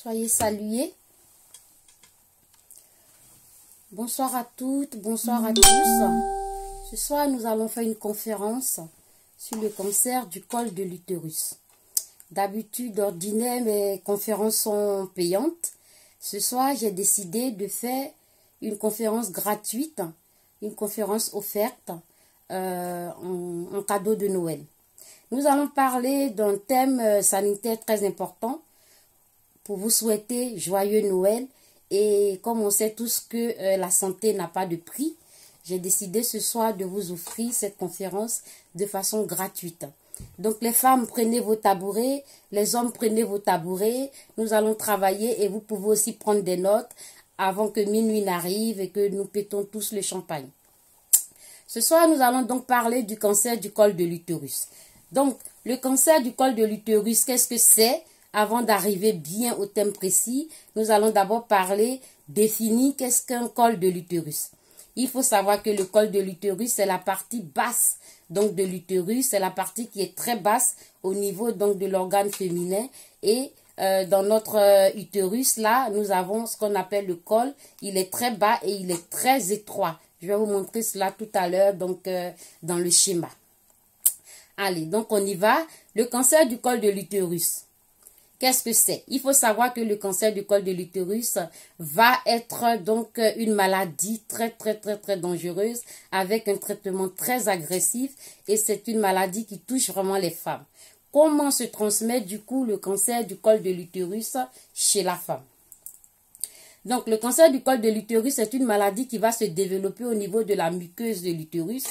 Soyez salués. Bonsoir à toutes, bonsoir à tous. Ce soir, nous allons faire une conférence sur le cancer du col de l'utérus. D'habitude, d'ordinaire, mes conférences sont payantes. Ce soir, j'ai décidé de faire une conférence gratuite, une conférence offerte en cadeau de Noël. Nous allons parler d'un thème sanitaire très important pour vous souhaiter joyeux Noël. Et comme on sait tous que la santé n'a pas de prix, j'ai décidé ce soir de vous offrir cette conférence de façon gratuite. Donc les femmes, prenez vos tabourets, les hommes, prenez vos tabourets. Nous allons travailler et vous pouvez aussi prendre des notes avant que minuit n'arrive et que nous pétons tous le champagne. Ce soir, nous allons donc parler du cancer du col de l'utérus. Donc, le cancer du col de l'utérus, qu'est-ce que c'est? Avant d'arriver bien au thème précis, nous allons d'abord parler, définir qu'est-ce qu'un col de l'utérus. Il faut savoir que le col de l'utérus, c'est la partie basse donc de l'utérus, c'est la partie qui est très basse au niveau donc de l'organe féminin. Et dans notre utérus, là, nous avons ce qu'on appelle le col. Il est très bas et il est très étroit. Je vais vous montrer cela tout à l'heure donc dans le schéma. Allez, donc on y va. Le cancer du col de l'utérus. Qu'est-ce que c'est? Il faut savoir que le cancer du col de l'utérus va être donc une maladie très dangereuse avec un traitement très agressif et c'est une maladie qui touche vraiment les femmes. Comment se transmet du coup le cancer du col de l'utérus chez la femme? Donc, le cancer du col de l'utérus est une maladie qui va se développer au niveau de la muqueuse de l'utérus.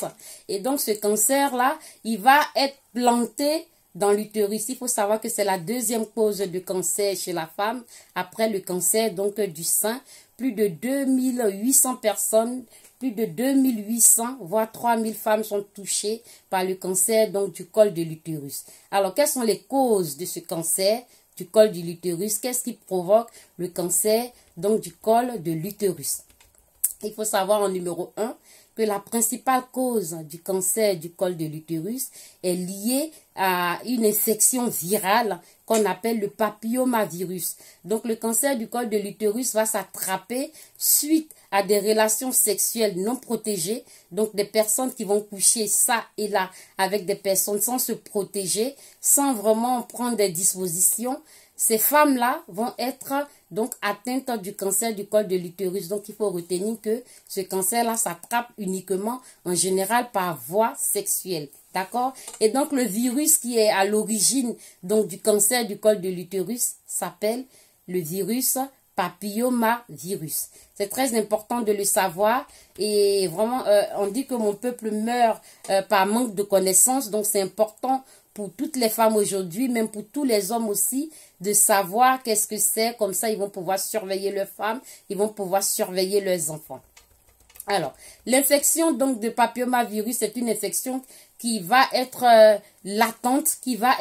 Et donc, ce cancer-là, il va être planté dans l'utérus. Il faut savoir que c'est la deuxième cause de cancer chez la femme, après le cancer donc du sein. Plus de 2800 personnes, plus de 2800, voire 3000 femmes sont touchées par le cancer donc du col de l'utérus. Alors, quelles sont les causes de ce cancer du col de l'utérus? Qu'est-ce qui provoque le cancer donc du col de l'utérus? Il faut savoir en numéro 1 que la principale cause du cancer du col de l'utérus est liée à une infection virale qu'on appelle le papillomavirus. Donc le cancer du col de l'utérus va s'attraper suite à des relations sexuelles non protégées, donc des personnes qui vont coucher ça et là avec des personnes sans se protéger, sans vraiment prendre des dispositions. Ces femmes-là vont être donc atteintes du cancer du col de l'utérus. Donc, il faut retenir que ce cancer-là s'attrape uniquement, en général, par voie sexuelle. D'accord? Et donc, le virus qui est à l'origine donc du cancer du col de l'utérus s'appelle le virus papillomavirus. C'est très important de le savoir et vraiment, on dit que mon peuple meurt par manque de connaissances. Donc, c'est important pour toutes les femmes aujourd'hui, même pour tous les hommes aussi, de savoir qu'est-ce que c'est. Comme ça, ils vont pouvoir surveiller leurs femmes, ils vont pouvoir surveiller leurs enfants. Alors, l'infection donc de papillomavirus, c'est une infection qui va être latente, qui va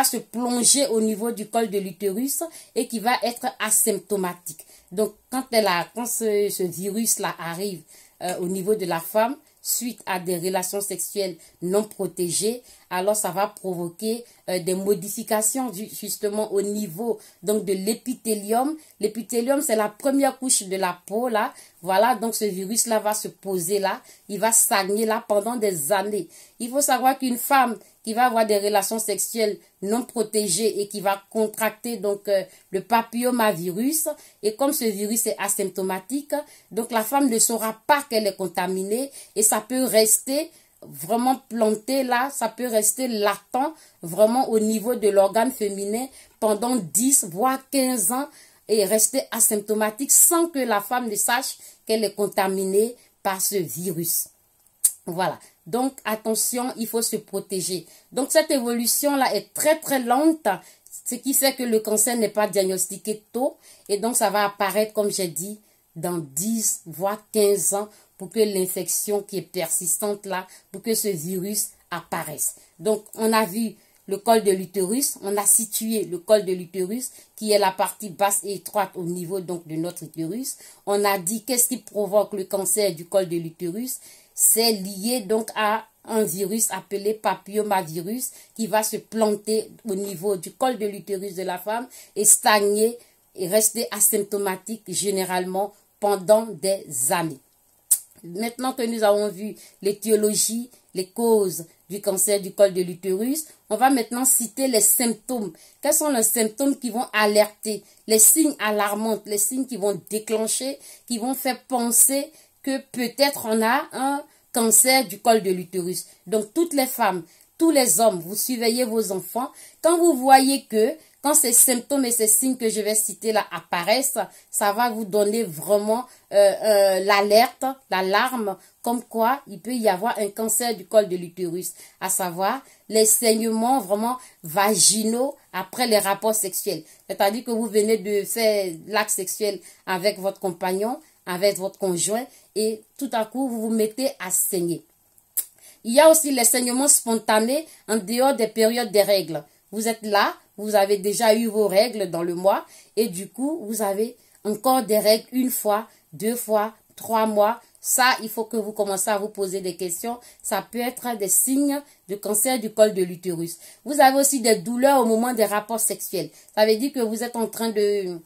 se plonger au niveau du col de l'utérus et qui va être asymptomatique. Donc, quand ce virus-là arrive au niveau de la femme, suite à des relations sexuelles non protégées, alors ça va provoquer des modifications justement au niveau donc de l'épithélium. L'épithélium, c'est la première couche de la peau là. Voilà, donc ce virus-là va se poser là, il va stagner là pendant des années. Il faut savoir qu'une femme qui va avoir des relations sexuelles non protégées et qui va contracter donc le papillomavirus, et comme ce virus est asymptomatique, donc la femme ne saura pas qu'elle est contaminée et ça peut rester vraiment planté là, ça peut rester latent vraiment au niveau de l'organe féminin pendant 10 voire 15 ans et rester asymptomatique sans que la femme ne sache qu'elle est contaminée par ce virus. Voilà, donc attention, il faut se protéger. Donc cette évolution-là est très lente, ce qui fait que le cancer n'est pas diagnostiqué tôt et donc ça va apparaître, comme j'ai dit, dans 10 voire 15 ans pour que l'infection qui est persistante là, pour que ce virus apparaisse. Donc on a vu le col de l'utérus, on a situé le col de l'utérus qui est la partie basse et étroite au niveau donc de notre utérus. On a dit qu'est-ce qui provoque le cancer du col de l'utérus. C'est lié donc à un virus appelé papillomavirus qui va se planter au niveau du col de l'utérus de la femme et stagner et rester asymptomatique généralement pendant des années. Maintenant que nous avons vu l'étiologie, les causes du cancer du col de l'utérus, on va maintenant citer les symptômes. Quels sont les symptômes qui vont alerter, les signes alarmants, les signes qui vont déclencher, qui vont faire penser que peut-être on a un cancer du col de l'utérus. Donc toutes les femmes, tous les hommes, vous surveillez vos enfants. Quand vous voyez que quand ces symptômes et ces signes que je vais citer là apparaissent, ça va vous donner vraiment l'alerte, l'alarme, comme quoi il peut y avoir un cancer du col de l'utérus, à savoir les saignements vraiment vaginaux après les rapports sexuels. C'est-à-dire que vous venez de faire l'acte sexuel avec votre compagnon, avec votre conjoint, et tout à coup vous vous mettez à saigner. Il y a aussi les saignements spontanés en dehors des périodes des règles. Vous êtes là, vous avez déjà eu vos règles dans le mois et du coup, vous avez encore des règles une fois, 2 fois, 3 mois. Ça, il faut que vous commencez à vous poser des questions. Ça peut être des signes de cancer du col de l'utérus. Vous avez aussi des douleurs au moment des rapports sexuels. Ça veut dire que vous êtes en train de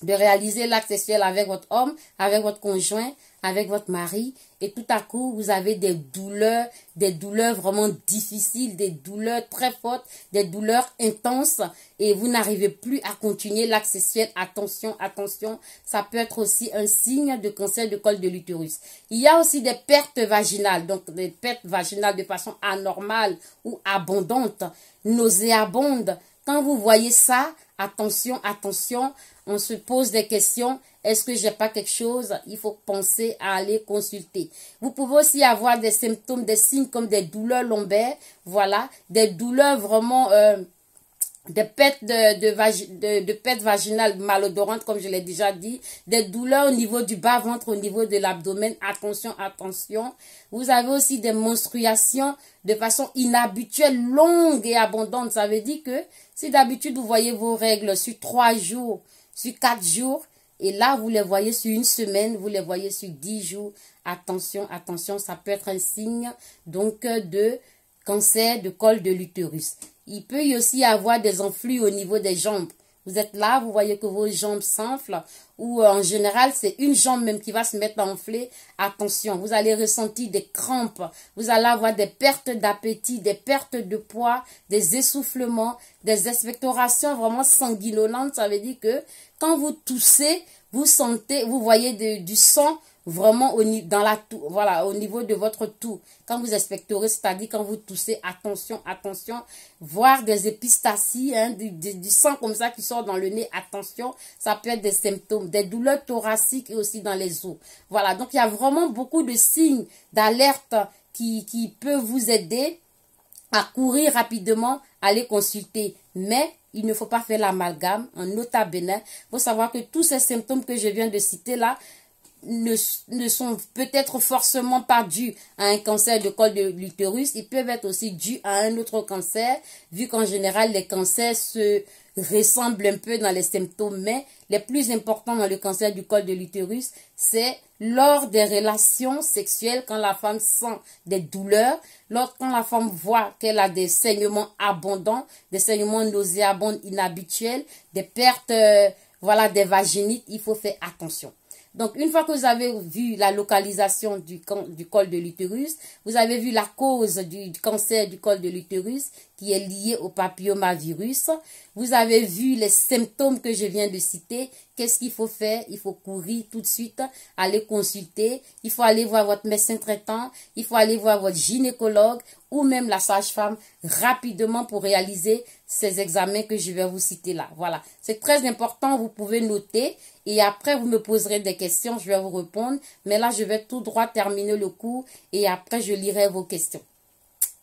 réaliser l'acte sexuel avec votre homme, avec votre conjoint, avec votre mari, et tout à coup, vous avez des douleurs vraiment difficiles, des douleurs très fortes, des douleurs intenses, et vous n'arrivez plus à continuer l'acte sexuel. Attention, attention, ça peut être aussi un signe de cancer du col de l'utérus. Il y a aussi des pertes vaginales, donc des pertes vaginales de façon anormale ou abondante, nauséabonde. Quand vous voyez ça, attention, attention, on se pose des questions. Est-ce que j'ai pas quelque chose? Il faut penser à aller consulter. Vous pouvez aussi avoir des symptômes, des signes comme des douleurs lombaires. Voilà, des douleurs vraiment, des pertes de pertes vaginales malodorantes, comme je l'ai déjà dit. Des douleurs au niveau du bas-ventre, au niveau de l'abdomen. Attention, attention. Vous avez aussi des menstruations de façon inhabituelle, longue et abondante. Ça veut dire que si d'habitude vous voyez vos règles sur 3 jours, sur 4 jours, et là vous les voyez sur une semaine, vous les voyez sur 10 jours, attention, attention, ça peut être un signe donc de cancer de col de l'utérus. Il peut y aussi avoir des enflux au niveau des jambes. Vous êtes là, vous voyez que vos jambes s'enflent, ou en général, c'est une jambe même qui va se mettre à enfler. Attention, vous allez ressentir des crampes, vous allez avoir des pertes d'appétit, des pertes de poids, des essoufflements, des expectorations vraiment sanguinolentes. Ça veut dire que quand vous toussez, vous sentez, vous voyez du sang vraiment dans la toux, voilà, au niveau de votre toux. Quand vous expectorez, c'est-à-dire quand vous toussez, attention, attention, voir des épistacies, hein, du sang comme ça qui sort dans le nez, attention, ça peut être des symptômes, des douleurs thoraciques et aussi dans les os. Voilà, donc il y a vraiment beaucoup de signes d'alerte qui peuvent vous aider à courir rapidement, aller consulter. Mais il ne faut pas faire l'amalgame. En nota bene, il faut savoir que tous ces symptômes que je viens de citer là, ne sont peut-être forcément pas dus à un cancer de col de l'utérus. Ils peuvent être aussi dus à un autre cancer, vu qu'en général, les cancers se ressemblent un peu dans les symptômes. Mais les plus importants dans le cancer du col de l'utérus, c'est lors des relations sexuelles, quand la femme sent des douleurs, quand la femme voit qu'elle a des saignements abondants, des saignements nauséabonds inhabituels, des pertes, voilà, des vaginites, il faut faire attention. Donc, une fois que vous avez vu la localisation du col de l'utérus, vous avez vu la cause du cancer du col de l'utérus qui est lié au papillomavirus. Vous avez vu les symptômes que je viens de citer. Qu'est-ce qu'il faut faire? Il faut courir tout de suite, aller consulter. Il faut aller voir votre médecin traitant. Il faut aller voir votre gynécologue ou même la sage-femme rapidement pour réaliser ces examens que je vais vous citer là. Voilà, c'est très important. Vous pouvez noter et après vous me poserez des questions. Je vais vous répondre. Mais là, je vais tout droit terminer le cours et après, je lirai vos questions.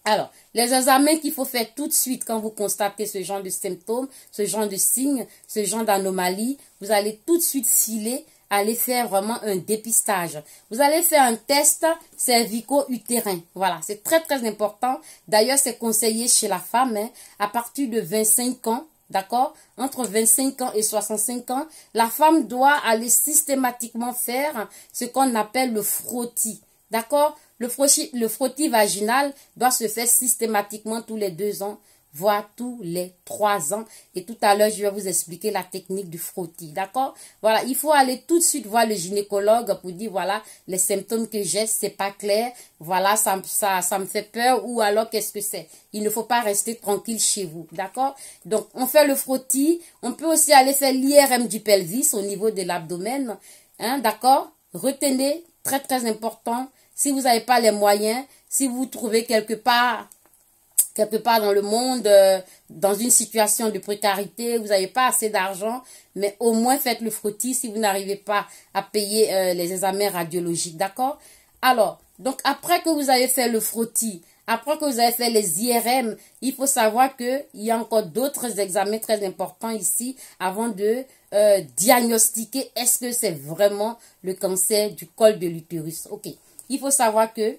Alors, les examens qu'il faut faire tout de suite quand vous constatez ce genre de symptômes, ce genre de signes, ce genre d'anomalie, vous allez tout de suite filer, aller faire vraiment un dépistage. Vous allez faire un test cervico-utérin. Voilà, c'est très très important. D'ailleurs, c'est conseillé chez la femme, hein, à partir de 25 ans. D'accord? Entre 25 ans et 65 ans, la femme doit aller systématiquement faire ce qu'on appelle le frottis. D'accord? Le frottis vaginal doit se faire systématiquement tous les 2 ans, voire tous les 3 ans. Et tout à l'heure, je vais vous expliquer la technique du frottis. D'accord? Voilà, il faut aller tout de suite voir le gynécologue pour dire, voilà, les symptômes que j'ai, c'est pas clair. Voilà, ça me fait peur, ou alors qu'est-ce que c'est? Il ne faut pas rester tranquille chez vous. D'accord? Donc, on fait le frottis. On peut aussi aller faire l'IRM du pelvis au niveau de l'abdomen. Hein, d'accord? Retenez, très très important. Si vous n'avez pas les moyens, si vous vous trouvez quelque part dans le monde, dans une situation de précarité, vous n'avez pas assez d'argent, mais au moins faites le frottis si vous n'arrivez pas à payer les examens radiologiques, d'accord? Alors, donc après que vous avez fait le frottis, après que vous avez fait les IRM, il faut savoir qu'il y a encore d'autres examens très importants ici avant de diagnostiquer est-ce que c'est vraiment le cancer du col de l'utérus. Ok, il faut savoir que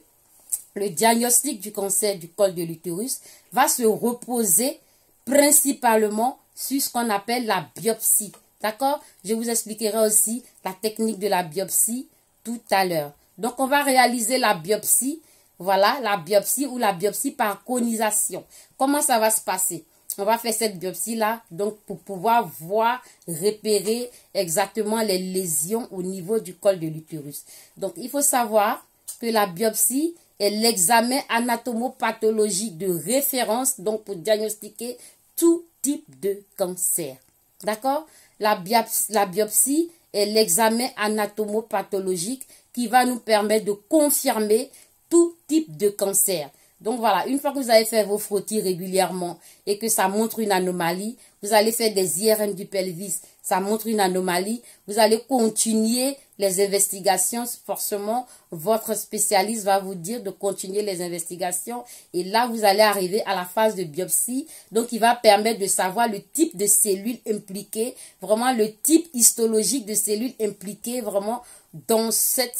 le diagnostic du cancer du col de l'utérus va se reposer principalement sur ce qu'on appelle la biopsie. D'accord? Je vous expliquerai aussi la technique de la biopsie tout à l'heure. Donc, on va réaliser la biopsie. Voilà, la biopsie ou la biopsie par conisation. Comment ça va se passer? On va faire cette biopsie-là, donc pour pouvoir voir, repérer exactement les lésions au niveau du col de l'utérus. Donc, il faut savoir que la biopsie est l'examen anatomopathologique de référence, donc pour diagnostiquer tout type de cancer. D'accord? La biopsie est l'examen anatomopathologique qui va nous permettre de confirmer tout type de cancer. Donc voilà, une fois que vous avez fait vos frottis régulièrement et que ça montre une anomalie, vous allez faire des IRM du pelvis, ça montre une anomalie, vous allez continuer les investigations. Forcément, votre spécialiste va vous dire de continuer les investigations et là, vous allez arriver à la phase de biopsie. Donc, il va permettre de savoir le type de cellules impliquées, vraiment le type histologique de cellules impliquées, vraiment dans cette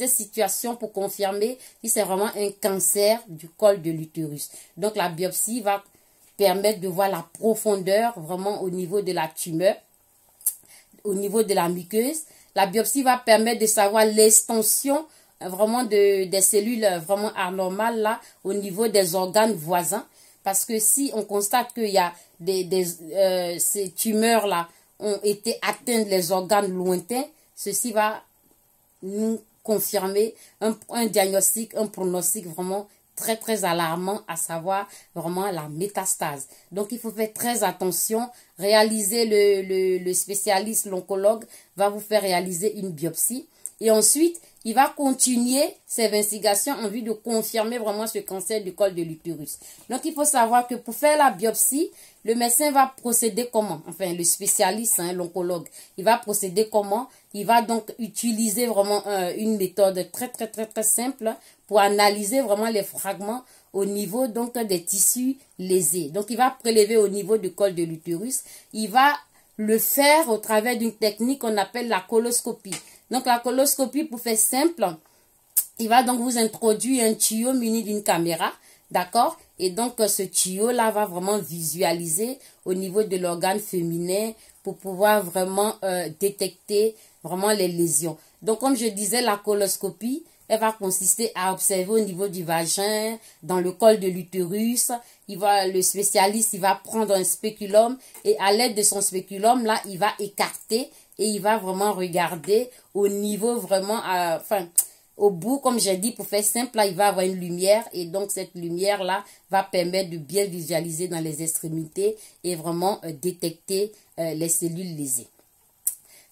situation pour confirmer si c'est vraiment un cancer du col de l'utérus. Donc, la biopsie va permettre de voir la profondeur vraiment au niveau de la tumeur, au niveau de la muqueuse. La biopsie va permettre de savoir l'extension vraiment des cellules vraiment anormales là au niveau des organes voisins. Parce que si on constate qu'il y a ces tumeurs là ont été atteintes les organes lointains, ceci va nous confirmer un diagnostic, un pronostic vraiment très très alarmant, à savoir vraiment la métastase. Donc il faut faire très attention, réaliser le spécialiste, l'oncologue va vous faire réaliser une biopsie et ensuite il va continuer ses investigations en vue de confirmer vraiment ce cancer du col de l'utérus. Donc il faut savoir que pour faire la biopsie, le médecin va procéder comment? Enfin, le spécialiste, hein, l'oncologue, il va procéder comment? Il va donc utiliser vraiment une méthode très, très, très, très simple pour analyser vraiment les fragments au niveau donc des tissus lésés. Donc, il va prélever au niveau du col de l'utérus. Il va le faire au travers d'une technique qu'on appelle la coloscopie. Donc, la coloscopie, pour faire simple, il va donc vous introduire un tuyau muni d'une caméra, d'accord? Et donc, ce tuyau-là va vraiment visualiser au niveau de l'organe féminin pour pouvoir vraiment détecter vraiment les lésions. Donc, comme je disais, la coloscopie, elle va consister à observer au niveau du vagin, dans le col de l'utérus. Le spécialiste, il va prendre un spéculum et à l'aide de son spéculum, là, il va écarter et il va vraiment regarder au niveau vraiment, au bout, comme j'ai dit, pour faire simple, là, il va avoir une lumière et donc cette lumière-là va permettre de bien visualiser dans les extrémités et vraiment détecter les cellules lésées.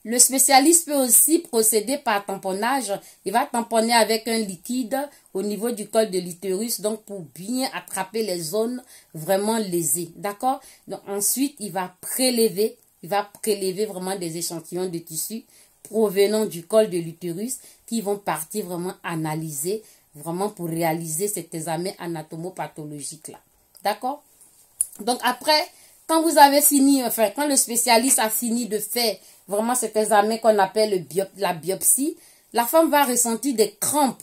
Le spécialiste peut aussi procéder par tamponnage. Il va tamponner avec un liquide au niveau du col de l'utérus, donc pour bien attraper les zones vraiment lésées. D'accord? Donc ensuite, il va prélever vraiment des échantillons de tissu provenant du col de l'utérus qui vont partir vraiment analyser, vraiment pour réaliser cet examen anatomopathologique là. D'accord? Donc après, quand vous avez fini, enfin, quand le spécialiste a fini de faire vraiment cet examen qu'on appelle la biopsie, la femme va ressentir des crampes.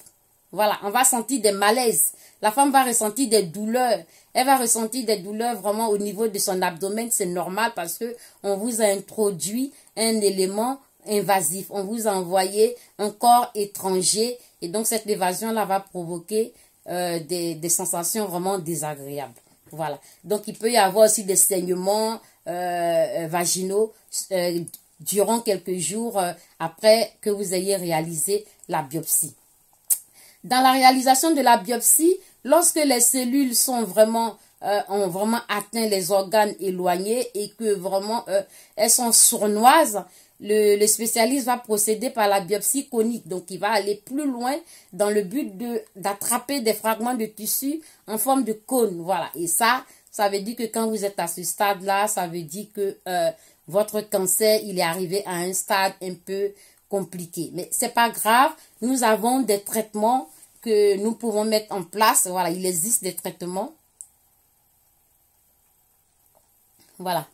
Voilà, on va sentir des malaises. La femme va ressentir des douleurs. Elle va ressentir des douleurs vraiment au niveau de son abdomen. C'est normal parce que on vous a introduit un élément invasif. On vous a envoyé un corps étranger Et donc, cette évasion-là va provoquer des sensations vraiment désagréables. Voilà. Donc, il peut y avoir aussi des saignements vaginaux durant quelques jours après que vous ayez réalisé la biopsie. Dans la réalisation de la biopsie, lorsque les cellules sont ont vraiment atteint les organes éloignés et que vraiment elles sont sournoises, le spécialiste va procéder par la biopsie conique. Donc, il va aller plus loin dans le but d'attraper des fragments de tissu en forme de cône. Voilà. Et ça veut dire que quand vous êtes à ce stade-là, ça veut dire que votre cancer, il est arrivé à un stade un peu compliqué. Mais c'est pas grave. Nous avons des traitements que nous pouvons mettre en place. Voilà, il existe des traitements. Voilà.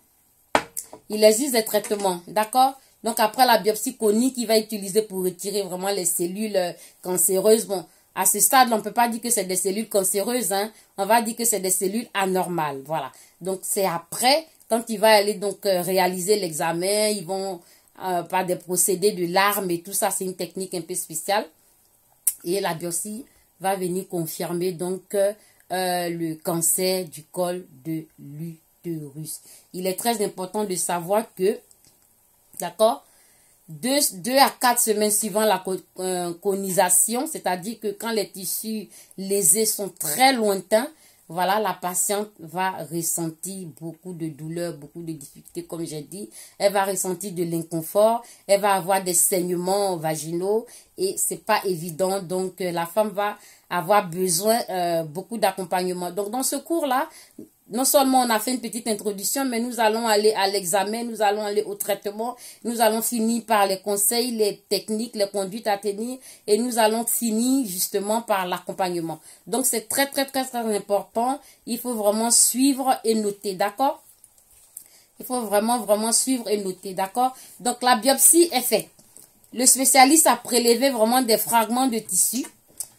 Il existe des traitements, d'accord? Donc, après la biopsie conique, il va utiliser pour retirer vraiment les cellules cancéreuses. Bon, à ce stade, on ne peut pas dire que c'est des cellules cancéreuses, hein. On va dire que c'est des cellules anormales, voilà. Donc, c'est après, quand il va aller donc réaliser l'examen, ils vont par des procédés de larmes et tout ça, c'est une technique un peu spéciale. Et la biopsie va venir confirmer donc le cancer du col de l'utérus. Il est très important de savoir que, d'accord, 2 à 4 semaines suivant la conisation, c'est-à-dire que quand les tissus lésés sont très lointains, voilà, la patiente va ressentir beaucoup de douleurs, beaucoup de difficultés, comme j'ai dit. Elle va ressentir de l'inconfort, elle va avoir des saignements vaginaux et c'est pas évident. Donc, la femme va avoir besoin beaucoup d'accompagnement. Donc, dans ce cours-là, non seulement on a fait une petite introduction, mais nous allons aller à l'examen, nous allons aller au traitement, nous allons finir par les conseils, les techniques, les conduites à tenir et nous allons finir justement par l'accompagnement. Donc c'est très important, il faut vraiment suivre et noter, d'accord? Il faut vraiment suivre et noter, d'accord? Donc la biopsie est faite. Le spécialiste a prélevé vraiment des fragments de tissu.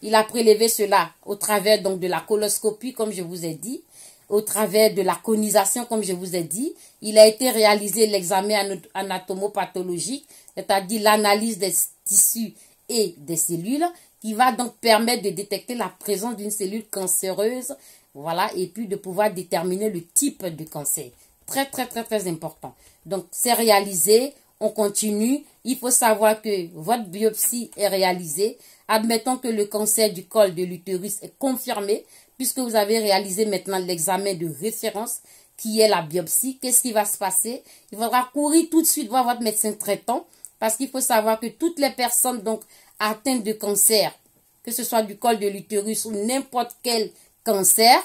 Il a prélevé cela au travers donc de la coloscopie, comme je vous ai dit, au travers de la conisation, comme je vous ai dit. Il a été réalisé l'examen anatomopathologique, c'est-à-dire l'analyse des tissus et des cellules, qui va donc permettre de détecter la présence d'une cellule cancéreuse, voilà, et puis de pouvoir déterminer le type de cancer. Très important. Donc, c'est réalisé, on continue. Il faut savoir que votre biopsie est réalisée. Admettons que le cancer du col de l'utérus est confirmé, puisque vous avez réalisé maintenant l'examen de référence, qui est la biopsie. Qu'est-ce qui va se passer? Il faudra courir tout de suite voir votre médecin traitant, parce qu'il faut savoir que toutes les personnes donc atteintes de cancer, que ce soit du col de l'utérus ou n'importe quel cancer,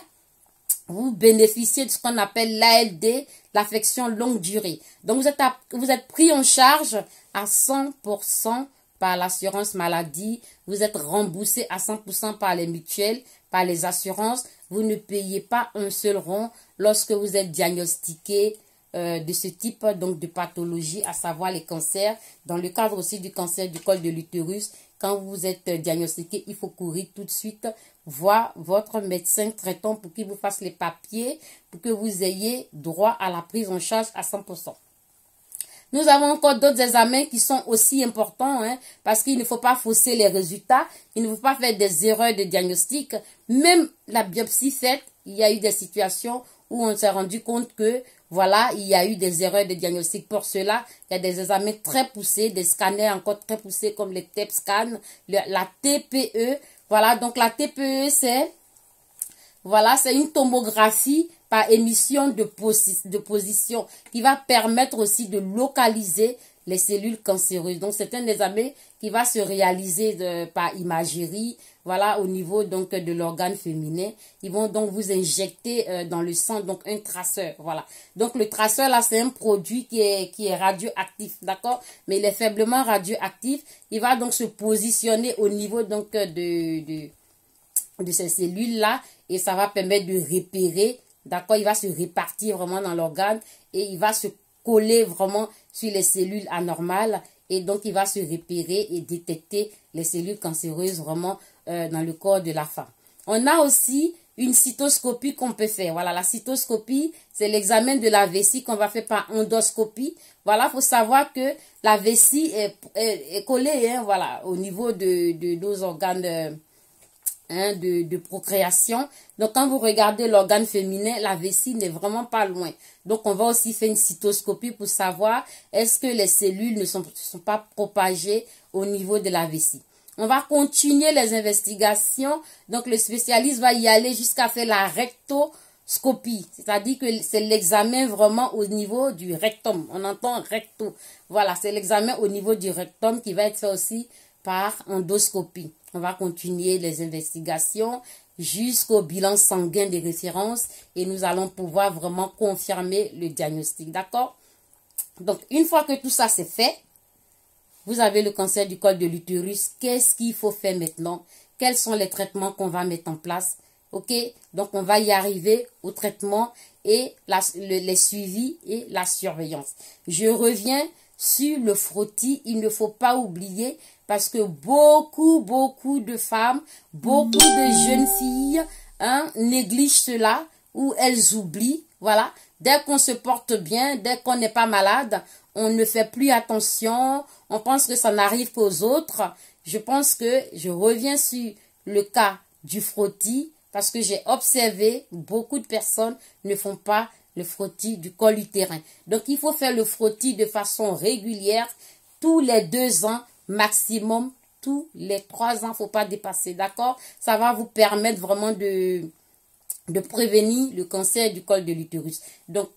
vous bénéficiez de ce qu'on appelle l'ALD, l'affection longue durée. Donc, vous êtes pris en charge à 100% par l'assurance maladie. Vous êtes remboursé à 100% par les mutuelles, par les assurances. Vous ne payez pas un seul rond lorsque vous êtes diagnostiqué de ce type donc de pathologie, à savoir les cancers. Dans le cadre aussi du cancer du col de l'utérus, quand vous êtes diagnostiqué, il faut courir tout de suite voir votre médecin traitant pour qu'il vous fasse les papiers, pour que vous ayez droit à la prise en charge à 100%. Nous avons encore d'autres examens qui sont aussi importants, hein, parce qu'il ne faut pas fausser les résultats, il ne faut pas faire des erreurs de diagnostic. Même la biopsie faite, il y a eu des situations où on s'est rendu compte que, voilà, il y a eu des erreurs de diagnostic. Pour cela, il y a des examens très poussés, des scanners encore très poussés comme les TEP scan, la TPE. Voilà, donc la TPE, c'est une tomographie par émission de position qui va permettre aussi de localiser les cellules cancéreuses. Donc, c'est un examen qui va se réaliser par imagerie, voilà, au niveau donc de l'organe féminin. Ils vont donc vous injecter dans le sang donc un traceur, voilà. Donc, le traceur là, c'est un produit qui est radioactif, d'accord? Mais il est faiblement radioactif. Il va donc se positionner au niveau donc de ces cellules là et ça va permettre de repérer. D'accord, il va se répartir vraiment dans l'organe et il va se coller vraiment sur les cellules anormales et donc il va se repérer et détecter les cellules cancéreuses vraiment dans le corps de la femme. On a aussi une cystoscopie qu'on peut faire. Voilà, la cystoscopie, c'est l'examen de la vessie qu'on va faire par endoscopie. Voilà, faut savoir que la vessie est collée, hein, voilà, au niveau de nos organes de procréation. Donc, quand vous regardez l'organe féminin, la vessie n'est vraiment pas loin. Donc, on va aussi faire une cystoscopie pour savoir est-ce que les cellules ne sont pas propagées au niveau de la vessie. On va continuer les investigations. Donc, le spécialiste va y aller jusqu'à faire la rectoscopie. C'est-à-dire que c'est l'examen vraiment au niveau du rectum. On entend recto. Voilà, c'est l'examen au niveau du rectum qui va être fait aussi par endoscopie. On va continuer les investigations jusqu'au bilan sanguin de référence et nous allons pouvoir vraiment confirmer le diagnostic. D'accord? Donc, une fois que tout ça c'est fait, vous avez le cancer du col de l'utérus. Qu'est-ce qu'il faut faire maintenant? Quels sont les traitements qu'on va mettre en place? Ok? Donc, on va y arriver au traitement et les suivis et la surveillance. Je reviens sur le frottis. Il ne faut pas oublier parce que beaucoup de femmes, beaucoup de jeunes filles négligent cela ou elles oublient. Voilà. Dès qu'on se porte bien, dès qu'on n'est pas malade, on ne fait plus attention. On pense que ça n'arrive qu'aux autres. Je pense que je reviens sur le cas du frottis parce que j'ai observé beaucoup de personnes ne font pas le frottis du col utérin. Donc, il faut faire le frottis de façon régulière tous les 2 ans maximum, tous les 3 ans. Faut pas dépasser, d'accord? Ça va vous permettre vraiment de prévenir le cancer du col de l'utérus. Donc,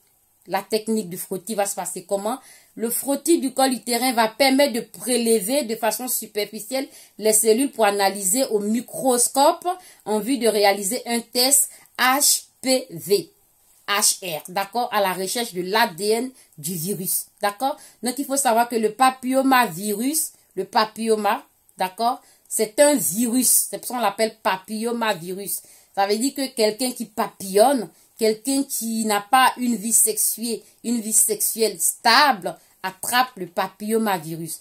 la technique du frottis va se passer comment? Le frottis du col utérin va permettre de prélever de façon superficielle les cellules pour analyser au microscope en vue de réaliser un test HPV. HR, d'accord, à la recherche de l'ADN du virus, d'accord. Donc, il faut savoir que le papillomavirus, d'accord, c'est un virus, c'est pour ça qu'on l'appelle papillomavirus. Ça veut dire que quelqu'un qui papillonne, quelqu'un qui n'a pas une vie sexuelle stable, attrape le papillomavirus.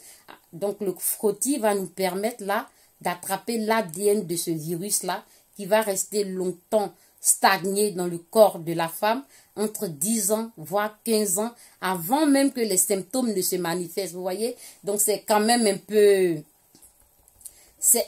Donc, le frottis va nous permettre là d'attraper l'ADN de ce virus-là qui va rester longtemps stagné dans le corps de la femme entre 10 ans, voire 15 ans, avant même que les symptômes ne se manifestent, vous voyez. Donc, c'est quand même un peu, c'est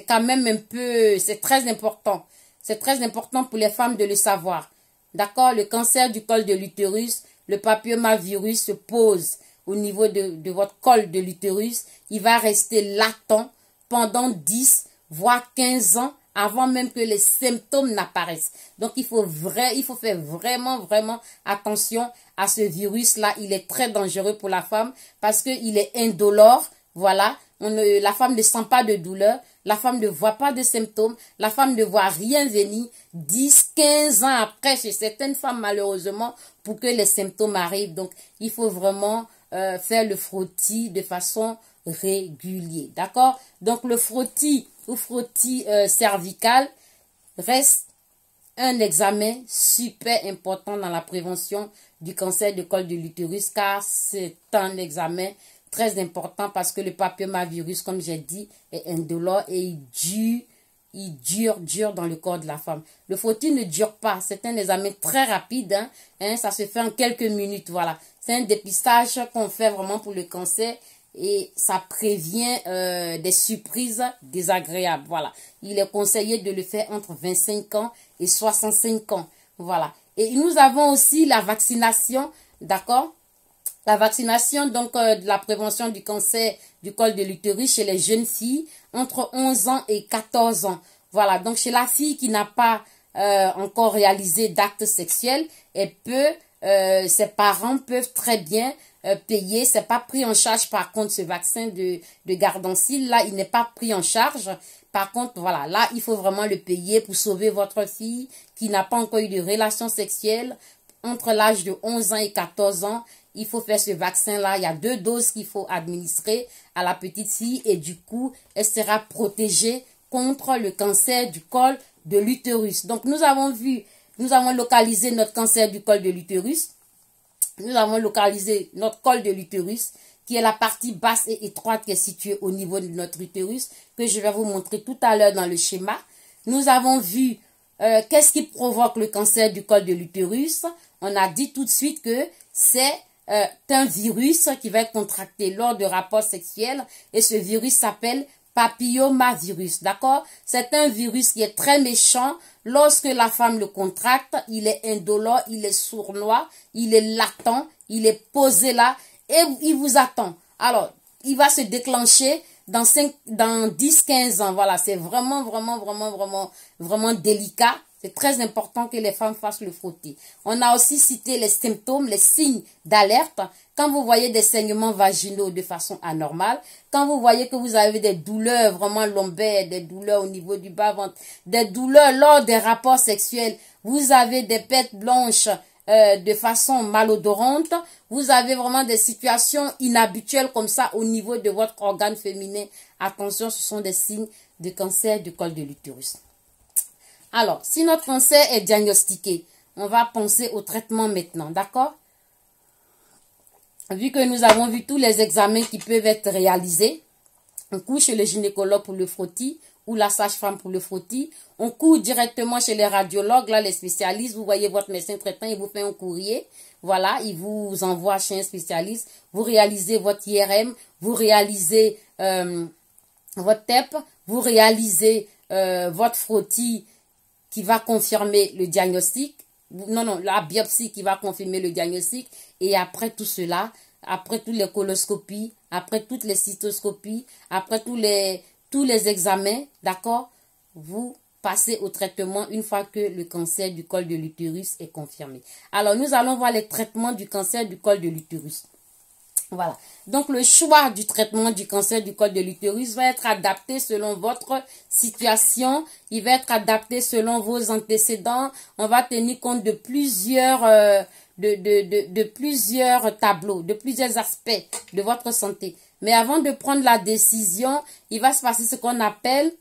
quand même un peu, c'est très important. C'est très important pour les femmes de le savoir. D'accord? Le cancer du col de l'utérus, le papillomavirus se pose au niveau de votre col de l'utérus. Il va rester latent pendant 10, voire 15 ans avant même que les symptômes n'apparaissent. Donc, il faut faire vraiment attention à ce virus-là. Il est très dangereux pour la femme parce qu'il est indolore. Voilà. La femme ne sent pas de douleur. La femme ne voit pas de symptômes. La femme ne voit rien venir 10, 15 ans après chez certaines femmes, malheureusement, pour que les symptômes arrivent. Donc, il faut vraiment faire le frottis de façon régulière. D'accord? Donc, le frottis ou frottis cervical reste un examen super important dans la prévention du cancer du col de l'utérus car c'est un examen très important parce que le papillomavirus, comme j'ai dit, est indolore et il dure dans le corps de la femme. Le frottis ne dure pas. C'est un examen très rapide. Ça se fait en quelques minutes. Voilà. C'est un dépistage qu'on fait vraiment pour le cancer et ça prévient des surprises désagréables. Voilà. Il est conseillé de le faire entre 25 ans et 65 ans. Voilà. Et nous avons aussi la vaccination. D'accord? La vaccination, donc, de la prévention du cancer du col de l'utérus chez les jeunes filles entre 11 ans et 14 ans. Voilà, donc chez la fille qui n'a pas encore réalisé d'acte sexuel, ses parents peuvent très bien payer. C'est pas pris en charge par contre ce vaccin de Gardasil. Là, il n'est pas pris en charge. Par contre, voilà, là, il faut vraiment le payer pour sauver votre fille qui n'a pas encore eu de relation sexuelle entre l'âge de 11 ans et 14 ans. Il faut faire ce vaccin-là. Il y a 2 doses qu'il faut administrer à la petite fille et du coup, elle sera protégée contre le cancer du col de l'utérus. Donc, nous avons localisé notre cancer du col de l'utérus. Nous avons localisé notre col de l'utérus qui est la partie basse et étroite qui est située au niveau de notre utérus que je vais vous montrer tout à l'heure dans le schéma. nous avons vu qu'est-ce qui provoque le cancer du col de l'utérus. On a dit tout de suite que c'est un virus qui va être contracté lors de rapports sexuels et ce virus s'appelle papillomavirus, d'accord? C'est un virus qui est très méchant. Lorsque la femme le contracte, il est indolore, il est sournois, il est latent, il est posé là et il vous attend. Alors, il va se déclencher dans 10-15 ans. Voilà, c'est vraiment délicat. C'est très important que les femmes fassent le frottis. On a aussi cité les symptômes, les signes d'alerte. Quand vous voyez des saignements vaginaux de façon anormale, quand vous voyez que vous avez des douleurs vraiment lombaires, des douleurs au niveau du bas-ventre, des douleurs lors des rapports sexuels, vous avez des pètes blanches de façon malodorante, vous avez vraiment des situations inhabituelles comme ça au niveau de votre organe féminin. Attention, ce sont des signes de cancer du col de l'utérus. Alors, si notre cancer est diagnostiqué, on va penser au traitement maintenant, d'accord? Vu que nous avons vu tous les examens qui peuvent être réalisés, on court chez le gynécologue pour le frottis ou la sage-femme pour le frottis. On court directement chez les radiologues, là, les spécialistes. Vous voyez votre médecin traitant, il vous fait un courrier. Voilà, il vous envoie chez un spécialiste. Vous réalisez votre IRM, vous réalisez votre TEP, vous réalisez votre frottis qui va confirmer le diagnostic. Non, la biopsie qui va confirmer le diagnostic. Et après tout cela, après toutes les coloscopies, après toutes les cystoscopies, après tous les examens, d'accord, vous passez au traitement une fois que le cancer du col de l'utérus est confirmé. Alors, nous allons voir les traitements du cancer du col de l'utérus. Voilà. Donc, le choix du traitement du cancer du col de l'utérus va être adapté selon votre situation. Il va être adapté selon vos antécédents. On va tenir compte de plusieurs, plusieurs tableaux, de plusieurs aspects de votre santé. Mais avant de prendre la décision, il va se passer ce qu'on appelle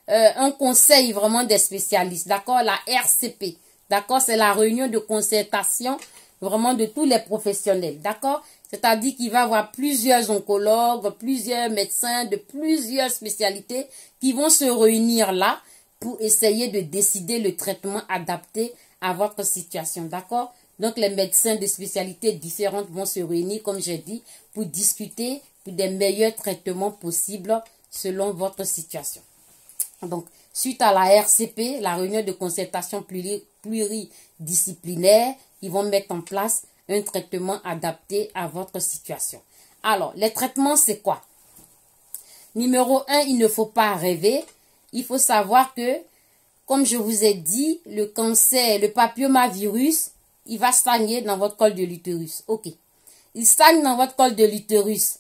un conseil vraiment des spécialistes. D'accord? La RCP. D'accord? C'est la réunion de concertation vraiment de tous les professionnels, d'accord? C'est-à-dire qu'il va y avoir plusieurs oncologues, plusieurs médecins de plusieurs spécialités qui vont se réunir là pour essayer de décider le traitement adapté à votre situation, d'accord? Donc, les médecins de spécialités différentes vont se réunir, comme j'ai dit, pour discuter des meilleurs traitements possibles selon votre situation. Donc, suite à la RCP, la réunion de concertation pluridisciplinaire, ils vont mettre en place un traitement adapté à votre situation. Alors, les traitements, c'est quoi? Numéro 1, il ne faut pas rêver. Il faut savoir que, comme je vous ai dit, le cancer, le papillomavirus, il va stagner dans votre col de l'utérus. Ok. Il stagne dans votre col de l'utérus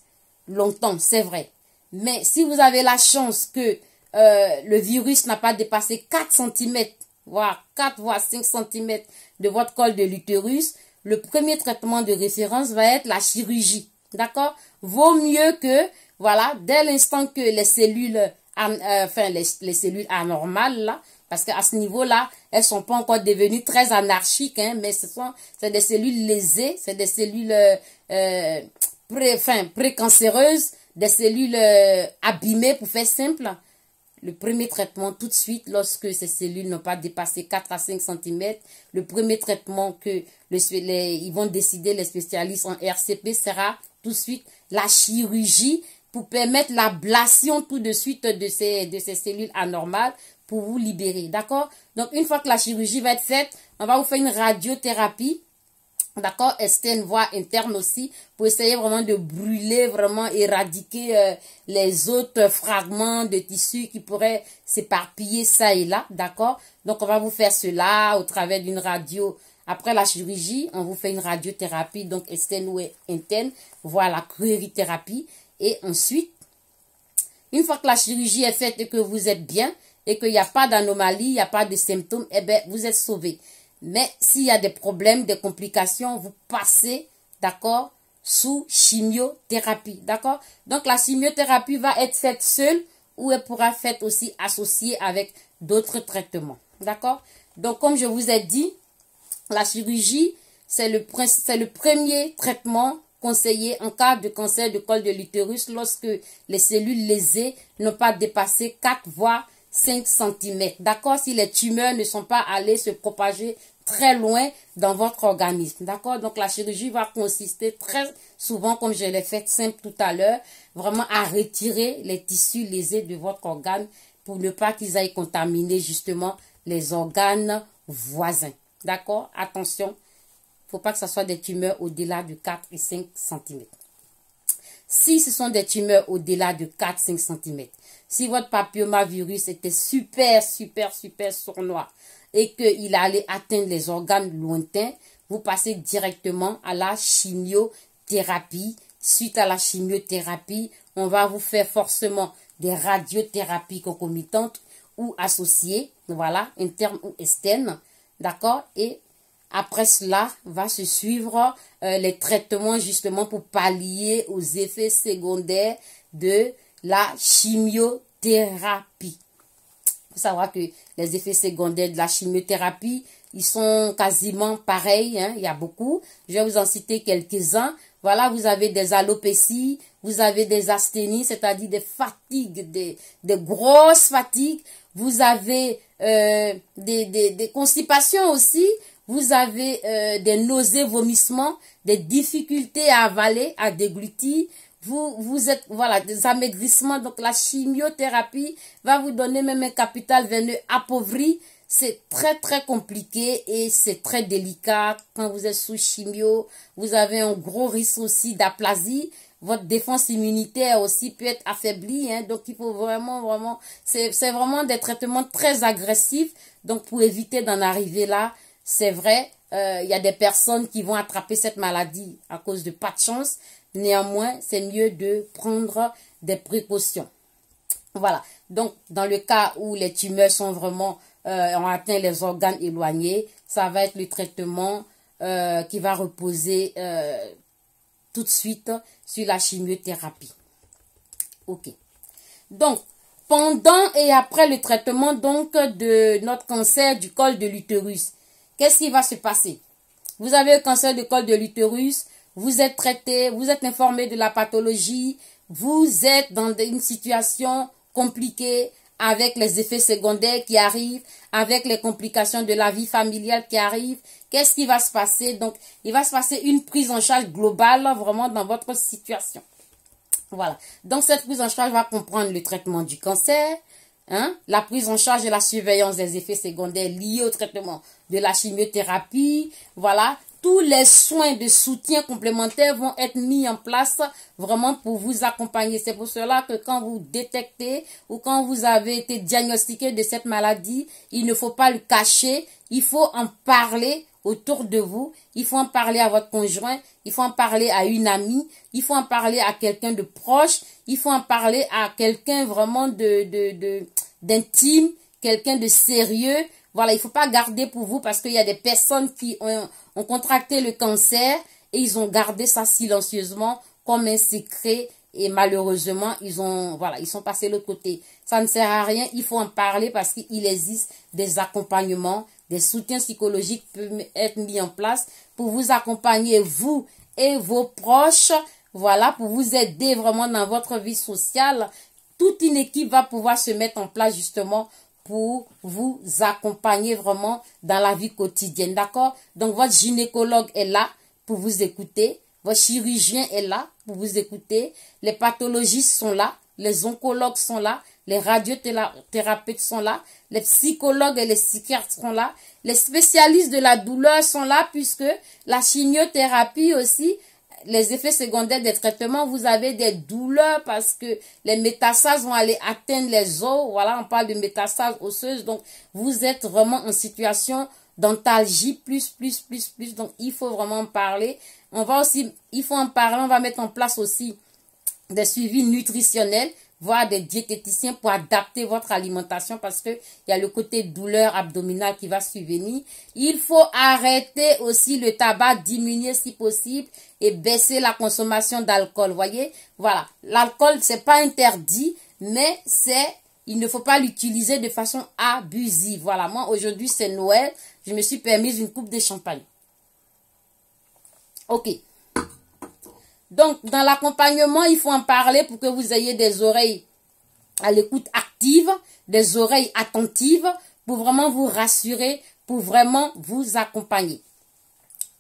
longtemps, c'est vrai. Mais si vous avez la chance que le virus n'a pas dépassé 4 cm, voire 4 voire 5 cm de votre col de l'utérus, le premier traitement de référence va être la chirurgie. D'accord? Vaut mieux que, voilà, dès l'instant que les cellules, les cellules anormales, là, parce qu'à ce niveau-là, elles sont pas encore devenues très anarchiques, hein, mais c'est des cellules lésées, c'est des cellules précancéreuses, des cellules abîmées, pour faire simple. Le premier traitement, tout de suite, lorsque ces cellules n'ont pas dépassé 4 à 5 cm, le premier traitement que ils vont décider, les spécialistes en RCP, sera tout de suite la chirurgie pour permettre l'ablation tout de suite de ces cellules anormales pour vous libérer. D'accord? Donc, une fois que la chirurgie va être faite, on va vous faire une radiothérapie. D'accord, externe, voire interne aussi, pour essayer vraiment de brûler, vraiment éradiquer les autres fragments de tissu qui pourraient s'éparpiller ça et là, d'accord? Donc, on va vous faire cela au travers d'une radio. Après la chirurgie, on vous fait une radiothérapie, donc externe ou interne, voire la cryothérapie. Et ensuite, une fois que la chirurgie est faite et que vous êtes bien, et qu'il n'y a pas d'anomalie, il n'y a pas de symptômes, eh bien, vous êtes sauvé. Mais s'il y a des problèmes, des complications, vous passez, d'accord, sous chimiothérapie, d'accord? Donc, la chimiothérapie va être faite seule ou elle pourra être faite aussi associée avec d'autres traitements, d'accord? Donc, comme je vous ai dit, la chirurgie, c'est le premier traitement conseillé en cas de cancer du col de l'utérus lorsque les cellules lésées n'ont pas dépassé 4 voire 5 cm. D'accord? Si les tumeurs ne sont pas allées se propager très loin dans votre organisme. D'accord? Donc, la chirurgie va consister très souvent, comme je l'ai fait simple tout à l'heure, vraiment à retirer les tissus lésés de votre organe pour ne pas qu'ils aillent contaminer justement les organes voisins. D'accord? Attention, il ne faut pas que ce soit des tumeurs au-delà de 4 et 5 cm. Si ce sont des tumeurs au-delà de 4-5 cm, si votre papillomavirus était super sournois et qu'il allait atteindre les organes lointains, vous passez directement à la chimiothérapie. Suite à la chimiothérapie, on va vous faire forcément des radiothérapies concomitantes ou associées, voilà, internes ou externes, d'accord? Et après cela, va se suivre les traitements justement pour pallier aux effets secondaires de la chimiothérapie. Il faut savoir que les effets secondaires de la chimiothérapie, ils sont quasiment pareils, hein, il y a beaucoup. Je vais vous en citer quelques-uns. Voilà, vous avez des alopécies, vous avez des asthénies, c'est-à-dire des fatigues, des grosses fatigues. Vous avez des constipations aussi. Vous avez des nausées, vomissements, des difficultés à avaler, à déglutir. Vous êtes, voilà, des amaigrissements. Donc, la chimiothérapie va vous donner même un capital veineux appauvri. C'est très compliqué et c'est très délicat. Quand vous êtes sous chimio, vous avez un gros risque aussi d'aplasie. Votre défense immunitaire aussi peut être affaiblie. Hein, donc, il faut vraiment, c'est vraiment des traitements très agressifs. Donc, pour éviter d'en arriver là, c'est vrai, il y a des personnes qui vont attraper cette maladie à cause de pas de chance. Néanmoins, c'est mieux de prendre des précautions. Voilà. Donc, dans le cas où les tumeurs sont vraiment ont atteint les organes éloignés, ça va être le traitement qui va reposer tout de suite sur la chimiothérapie. Ok. Donc, pendant et après le traitement donc de notre cancer du col de l'utérus, qu'est-ce qui va se passer? Vous avez un cancer du col de l'utérus, vous êtes traité, vous êtes informé de la pathologie, vous êtes dans une situation compliquée avec les effets secondaires qui arrivent, avec les complications de la vie familiale qui arrivent. Qu'est-ce qui va se passer? Donc, il va se passer une prise en charge globale vraiment dans votre situation. Voilà. Donc, cette prise en charge va comprendre le traitement du cancer, hein, la prise en charge et la surveillance des effets secondaires liés au traitement de la chimiothérapie. Voilà. Tous les soins de soutien complémentaires vont être mis en place vraiment pour vous accompagner. C'est pour cela que quand vous détectez ou quand vous avez été diagnostiqué de cette maladie, il ne faut pas le cacher. Il faut en parler autour de vous. Il faut en parler à votre conjoint. Il faut en parler à une amie. Il faut en parler à quelqu'un de proche. Il faut en parler à quelqu'un vraiment d'intime, quelqu'un de sérieux. Voilà, il ne faut pas garder pour vous parce qu'il y a des personnes qui ont contracté le cancer et ils ont gardé ça silencieusement comme un secret et malheureusement, ils sont passés de l'autre côté. Ça ne sert à rien, il faut en parler parce qu'il existe des accompagnements, des soutiens psychologiques peuvent être mis en place pour vous accompagner, vous et vos proches, voilà, pour vous aider vraiment dans votre vie sociale. Toute une équipe va pouvoir se mettre en place justement pour vous accompagner vraiment dans la vie quotidienne, d'accord? Donc, votre gynécologue est là pour vous écouter. Votre chirurgien est là pour vous écouter. Les pathologistes sont là. Les oncologues sont là. Les radiothérapeutes sont là. Les psychologues et les psychiatres sont là. Les spécialistes de la douleur sont là puisque la chimiothérapie aussi, les effets secondaires des traitements, vous avez des douleurs parce que les métastases vont aller atteindre les os. Voilà, on parle de métastases osseuses. Donc, vous êtes vraiment en situation d'antalgie plus. Donc, il faut vraiment en parler. Il faut en parler. On va mettre en place aussi des suivis nutritionnels, voire des diététiciens pour adapter votre alimentation parce que il y a le côté douleur abdominale qui va survenir. Il faut arrêter aussi le tabac, diminuer si possible et baisser la consommation d'alcool. Voyez, voilà, l'alcool c'est pas interdit, mais il ne faut pas l'utiliser de façon abusive. Voilà, moi aujourd'hui c'est Noël, je me suis permise une coupe de champagne. Ok. Donc, dans l'accompagnement, il faut en parler pour que vous ayez des oreilles à l'écoute active actives, des oreilles attentives pour vraiment vous rassurer, pour vraiment vous accompagner.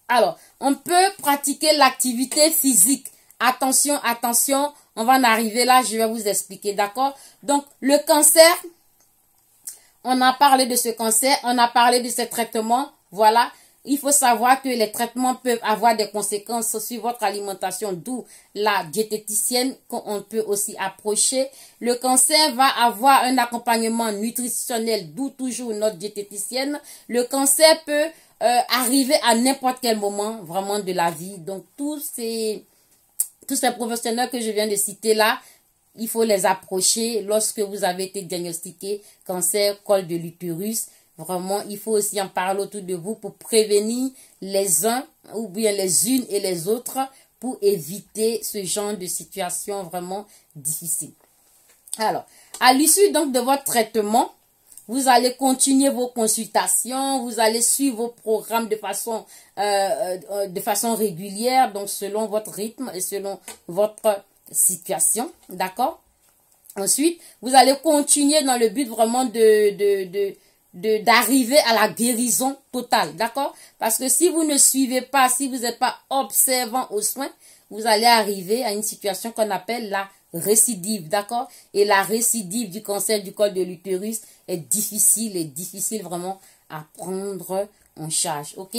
Alors, on peut pratiquer l'activité physique. Attention, attention, on va en arriver là, je vais vous expliquer, d'accord? Donc, le cancer, on a parlé de ce cancer, on a parlé de ces traitements, voilà. Il faut savoir que les traitements peuvent avoir des conséquences sur votre alimentation, d'où la diététicienne qu'on peut aussi approcher. Le cancer va avoir un accompagnement nutritionnel, d'où toujours notre diététicienne. Le cancer peut arriver à n'importe quel moment vraiment de la vie. Donc tous ces professionnels que je viens de citer là, il faut les approcher lorsque vous avez été diagnostiqué cancer, col de l'utérus. Vraiment, il faut aussi en parler autour de vous pour prévenir les uns ou bien les unes et les autres pour éviter ce genre de situation vraiment difficile. Alors, à l'issue donc de votre traitement, vous allez continuer vos consultations, vous allez suivre vos programmes de façon régulière, donc selon votre rythme et selon votre situation, d'accord? Ensuite, vous allez continuer dans le but vraiment d'arriver à la guérison totale, d'accord? Parce que si vous ne suivez pas, si vous n'êtes pas observant aux soins, vous allez arriver à une situation qu'on appelle la récidive, d'accord? Et la récidive du cancer du col de l'utérus est difficile vraiment à prendre en charge, ok?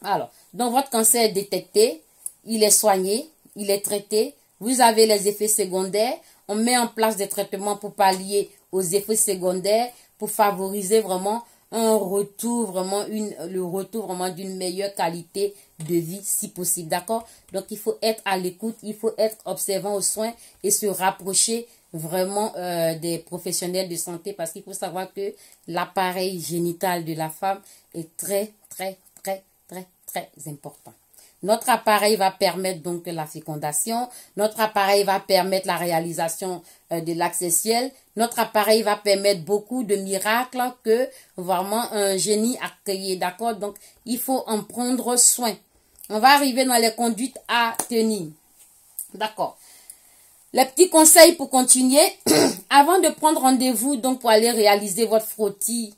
Alors, donc votre cancer est détecté, il est soigné, il est traité, vous avez les effets secondaires, on met en place des traitements pour pallier aux effets secondaires, pour favoriser vraiment le retour vraiment d'une meilleure qualité de vie si possible, d'accord? Donc il faut être à l'écoute, il faut être observant aux soins et se rapprocher vraiment des professionnels de santé, parce qu'il faut savoir que l'appareil génital de la femme est très important. Notre appareil va permettre donc la fécondation, notre appareil va permettre la réalisation de l'acte sexuel, notre appareil va permettre beaucoup de miracles que vraiment un génie a créé, d'accord? Donc, il faut en prendre soin. On va arriver dans les conduites à tenir, d'accord? Les petits conseils pour continuer, avant de prendre rendez-vous donc pour aller réaliser votre frottis,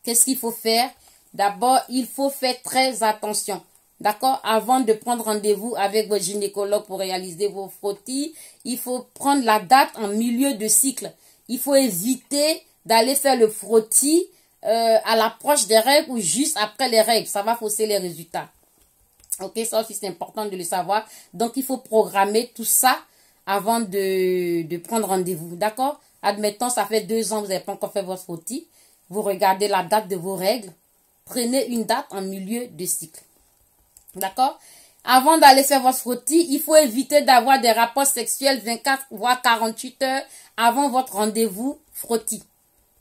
qu'est-ce qu'il faut faire? D'abord, il faut faire très attention. D'accord? Avant de prendre rendez-vous avec votre gynécologue pour réaliser vos frottis, il faut prendre la date en milieu de cycle. Il faut éviter d'aller faire le frottis à l'approche des règles ou juste après les règles. Ça va fausser les résultats. Ok, ça aussi c'est important de le savoir. Donc, il faut programmer tout ça avant de prendre rendez-vous. D'accord? Admettons, ça fait 2 ans que vous n'avez pas encore fait votre frottis. Vous regardez la date de vos règles. Prenez une date en milieu de cycle. D'accord? Avant d'aller faire votre frottis, il faut éviter d'avoir des rapports sexuels 24 voire 48 heures avant votre rendez-vous frottis.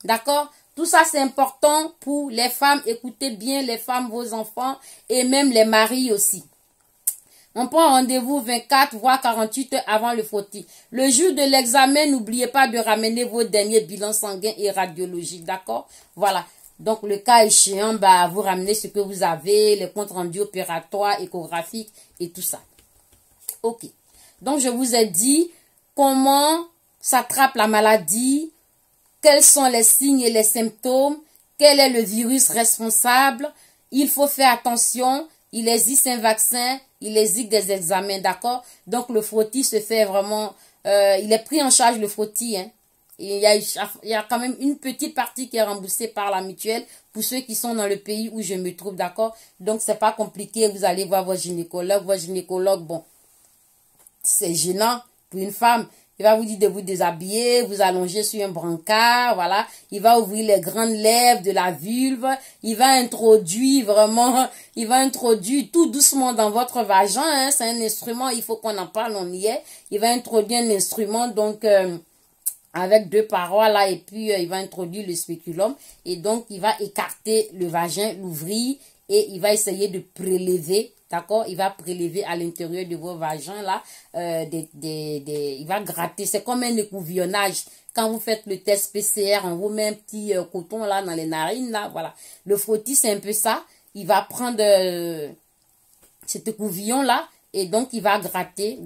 D'accord? Tout ça, c'est important pour les femmes. Écoutez bien les femmes, vos enfants et même les maris aussi. On prend rendez-vous 24 voire 48 heures avant le frottis. Le jour de l'examen, n'oubliez pas de ramener vos derniers bilans sanguins et radiologiques. D'accord? Voilà. Donc, le cas échéant, vous ramenez ce que vous avez, les comptes rendus opératoires, échographiques et tout ça. Ok. Donc, je vous ai dit comment s'attrape la maladie, quels sont les signes et les symptômes, quel est le virus responsable. Il faut faire attention, il existe un vaccin, il existe des examens, d'accord? Donc, le frottis se fait vraiment, il est pris en charge le frottis, hein. Il y a quand même une petite partie qui est remboursée par la mutuelle pour ceux qui sont dans le pays où je me trouve, d'accord? Donc, c'est pas compliqué. Vous allez voir votre gynécologue. Votre gynécologue, bon, c'est gênant pour une femme. Il va vous dire de vous déshabiller, vous allonger sur un brancard, voilà. Il va ouvrir les grandes lèvres de la vulve. Il va introduire tout doucement dans votre vagin, hein. C'est un instrument, il faut qu'on en parle, on y est. Il va introduire un instrument, donc... avec 2 parois là, et puis il va introduire le spéculum et donc il va écarter le vagin, l'ouvrir et il va essayer de prélever, d'accord? Il va prélever à l'intérieur de vos vagins là, il va gratter, c'est comme un écouvillonnage. Quand vous faites le test PCR, on vous met un petit coton là dans les narines là, voilà. Le frottis c'est un peu ça, il va prendre cet écouvillon là Et donc, il va gratter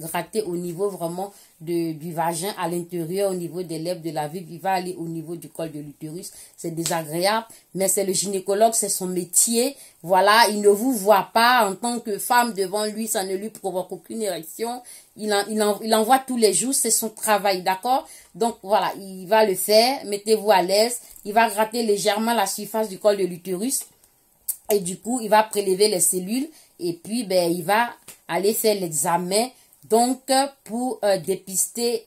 au niveau vraiment du vagin à l'intérieur, au niveau des lèvres de la vulve. Il va aller au niveau du col de l'utérus. C'est désagréable, mais c'est le gynécologue, c'est son métier. Voilà, il ne vous voit pas en tant que femme devant lui, ça ne lui provoque aucune érection. Il envoie tous les jours, c'est son travail, d'accord? Donc, voilà, il va le faire. Mettez-vous à l'aise. Il va gratter légèrement la surface du col de l'utérus. Et du coup, il va prélever les cellules et puis ben, il va aller faire l'examen donc pour dépister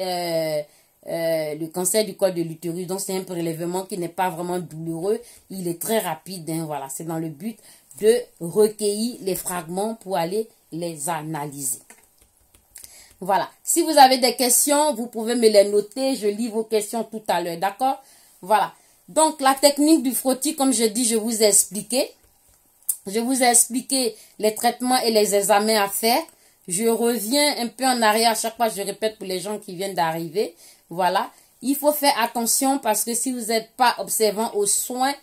le cancer du col de l'utérus. Donc, c'est un prélèvement qui n'est pas vraiment douloureux. Il est très rapide. Hein, voilà, c'est dans le but de recueillir les fragments pour aller les analyser. Voilà. Si vous avez des questions, vous pouvez me les noter. Je lis vos questions tout à l'heure. D'accord? Voilà. Donc, la technique du frottis, comme je dis, je vous ai expliqué. Je vous ai expliqué les traitements et les examens à faire. Je reviens un peu en arrière. À chaque fois, je répète pour les gens qui viennent d'arriver. Voilà. Il faut faire attention parce que si vous n'êtes pas observant aux soins,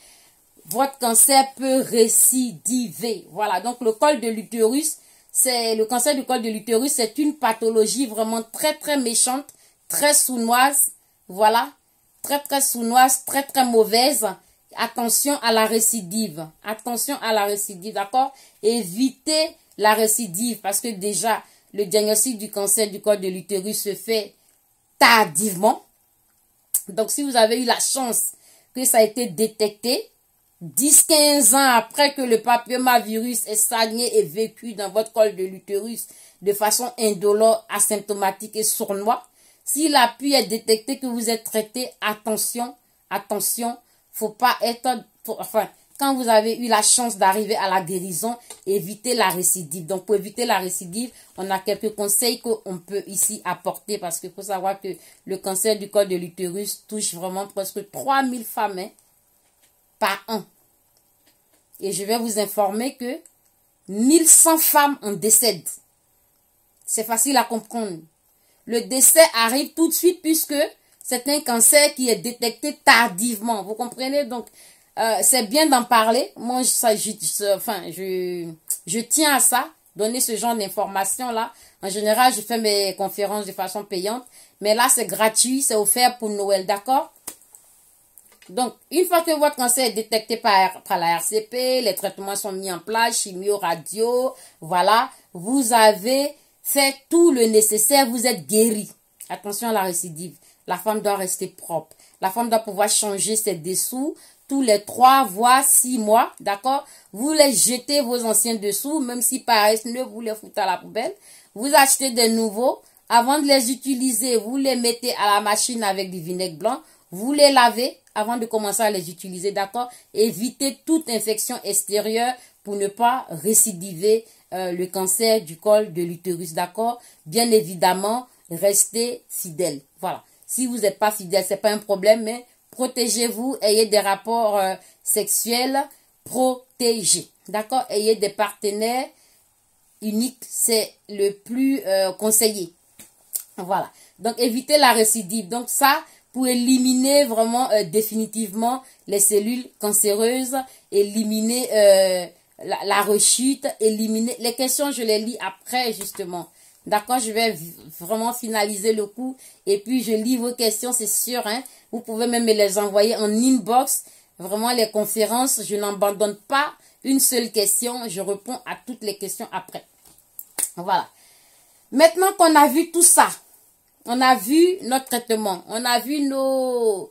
votre cancer peut récidiver. Voilà. Donc, le col de l'utérus, le cancer du col de l'utérus, c'est une pathologie vraiment très, très méchante, très sournoise. Voilà. Très, très sournoise, très, très mauvaise. Attention à la récidive. Attention à la récidive, d'accord? Évitez la récidive parce que déjà, le diagnostic du cancer du col de l'utérus se fait tardivement. Donc, si vous avez eu la chance que ça a été détecté 10-15 ans après que le papillomavirus est stagné et vécu dans votre col de l'utérus de façon indolore, asymptomatique et sournois, s'il a pu être détecté que vous êtes traité, attention, attention, faut pas être, quand vous avez eu la chance d'arriver à la guérison, évitez la récidive. Donc, pour éviter la récidive, on a quelques conseils qu'on peut ici apporter parce qu'il faut savoir que le cancer du col de l'utérus touche vraiment presque 3000 femmes par an. Et je vais vous informer que 1100 femmes en décèdent. C'est facile à comprendre. Le décès arrive tout de suite puisque c'est un cancer qui est détecté tardivement. Vous comprenez? Donc, c'est bien d'en parler. Moi, je tiens à ça, donner ce genre d'informations-là. En général, je fais mes conférences de façon payante. Mais là, c'est gratuit, c'est offert pour Noël, d'accord? Donc, une fois que votre cancer est détecté par la RCP, les traitements sont mis en place, chimio, radio, voilà, vous avez fait tout le nécessaire, vous êtes guéri. Attention à la récidive. La femme doit rester propre. La femme doit pouvoir changer ses dessous tous les 3 voire 6 mois, d'accord? Vous les jetez vos anciens dessous, même si paraissent neufs, vous les foutez à la poubelle. Vous achetez des nouveaux. Avant de les utiliser, vous les mettez à la machine avec du vinaigre blanc. Vous les lavez avant de commencer à les utiliser, d'accord? Évitez toute infection extérieure pour ne pas récidiver le cancer du col de l'utérus, d'accord? Bien évidemment, restez fidèle. Voilà. Si vous n'êtes pas fidèle, c'est pas un problème, mais protégez-vous, ayez des rapports sexuels protégés, d'accord? Ayez des partenaires uniques, c'est le plus conseillé. Voilà. Donc, évitez la récidive. Donc, ça, pour éliminer vraiment définitivement les cellules cancéreuses, éliminer la rechute, éliminer... Les questions, je les lis après, justement. D'accord, je vais vraiment finaliser le coup. Et puis, je lis vos questions, c'est sûr. Hein. Vous pouvez même me les envoyer en inbox. Vraiment, les conférences, je n'abandonne pas une seule question. Je réponds à toutes les questions après. Voilà. Maintenant qu'on a vu tout ça, on a vu notre traitement, on a vu nos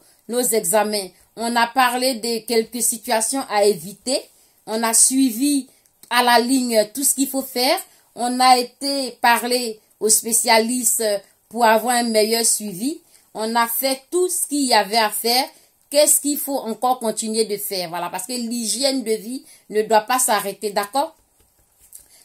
examens, on a parlé de quelques situations à éviter, on a suivi à la ligne tout ce qu'il faut faire, on a été parler aux spécialistes pour avoir un meilleur suivi, on a fait tout ce qu'il y avait à faire. Qu'est-ce qu'il faut encore continuer de faire? Voilà, parce que l'hygiène de vie ne doit pas s'arrêter, d'accord?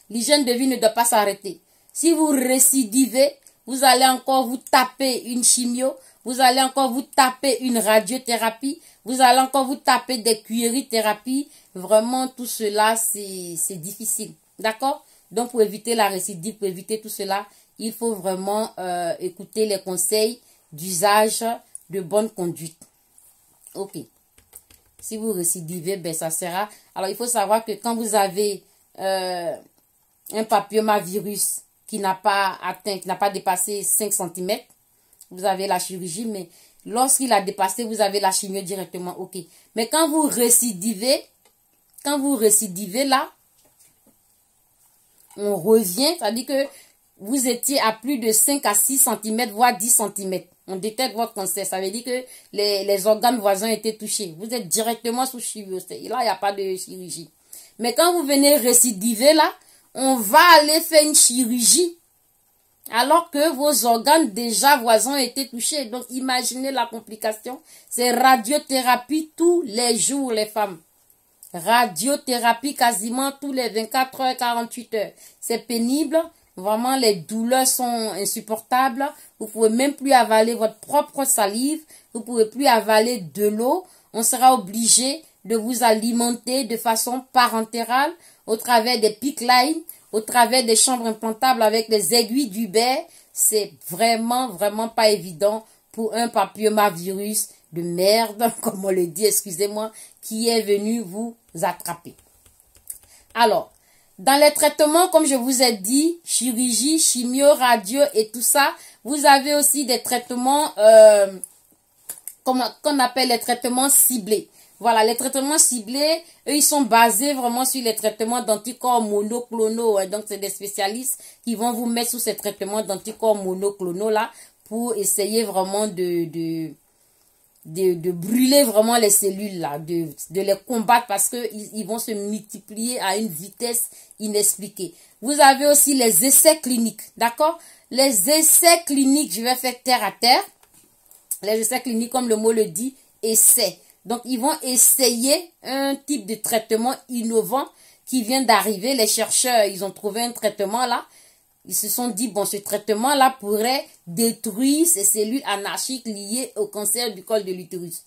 L'hygiène de vie ne doit pas s'arrêter. Si vous récidivez, vous allez encore vous taper une chimio, vous allez encore vous taper une radiothérapie, vous allez encore vous taper des cuillerries-thérapies. Vraiment, tout cela, c'est difficile. D'accord? Donc, pour éviter la récidive, pour éviter tout cela, il faut vraiment écouter les conseils d'usage de bonne conduite. Ok. Si vous récidivez, ben ça sera... Alors, il faut savoir que quand vous avez un papillomavirus qui n'a pas atteint, qui n'a pas dépassé 5 cm, vous avez la chirurgie, mais lorsqu'il a dépassé, vous avez la chimio directement, ok. Mais quand vous récidivez là, on revient, c'est-à-dire que vous étiez à plus de 5 à 6 cm, voire 10 cm. On détecte votre cancer. Ça veut dire que les organes voisins étaient touchés. Vous êtes directement sous chimio. Là, il n'y a pas de chirurgie. Mais quand vous venez récidiver là, on va aller faire une chirurgie alors que vos organes déjà voisins étaient touchés. Donc, imaginez la complication. C'est radiothérapie tous les jours, les femmes. Radiothérapie quasiment tous les 24 heures, 48 heures. C'est pénible. Vraiment, les douleurs sont insupportables. Vous pouvez même plus avaler votre propre salive. Vous pouvez plus avaler de l'eau. On sera obligé de vous alimenter de façon parentérale au travers des PICC line, au travers des chambres implantables avec les aiguilles d'Hubert. C'est vraiment, vraiment pas évident pour un papillomavirus de merde, comme on le dit, excusez-moi, qui est venu vous attraper. Alors, dans les traitements, comme je vous ai dit, chirurgie, chimio, radio et tout ça, vous avez aussi des traitements qu'on appelle les traitements ciblés. Voilà, les traitements ciblés, eux, ils sont basés vraiment sur les traitements d'anticorps monoclonaux. Hein. Donc, c'est des spécialistes qui vont vous mettre sous ces traitements d'anticorps monoclonaux là pour essayer vraiment de brûler vraiment les cellules là, de les combattre parce que ils vont se multiplier à une vitesse inexpliquée. Vous avez aussi les essais cliniques, d'accord? Les essais cliniques, je vais faire terre à terre. Les essais cliniques, comme le mot le dit, essais. Donc, ils vont essayer un type de traitement innovant qui vient d'arriver. Les chercheurs, ils ont trouvé un traitement là. Ils se sont dit, bon, ce traitement-là pourrait détruire ces cellules anarchiques liées au cancer du col de l'utérus.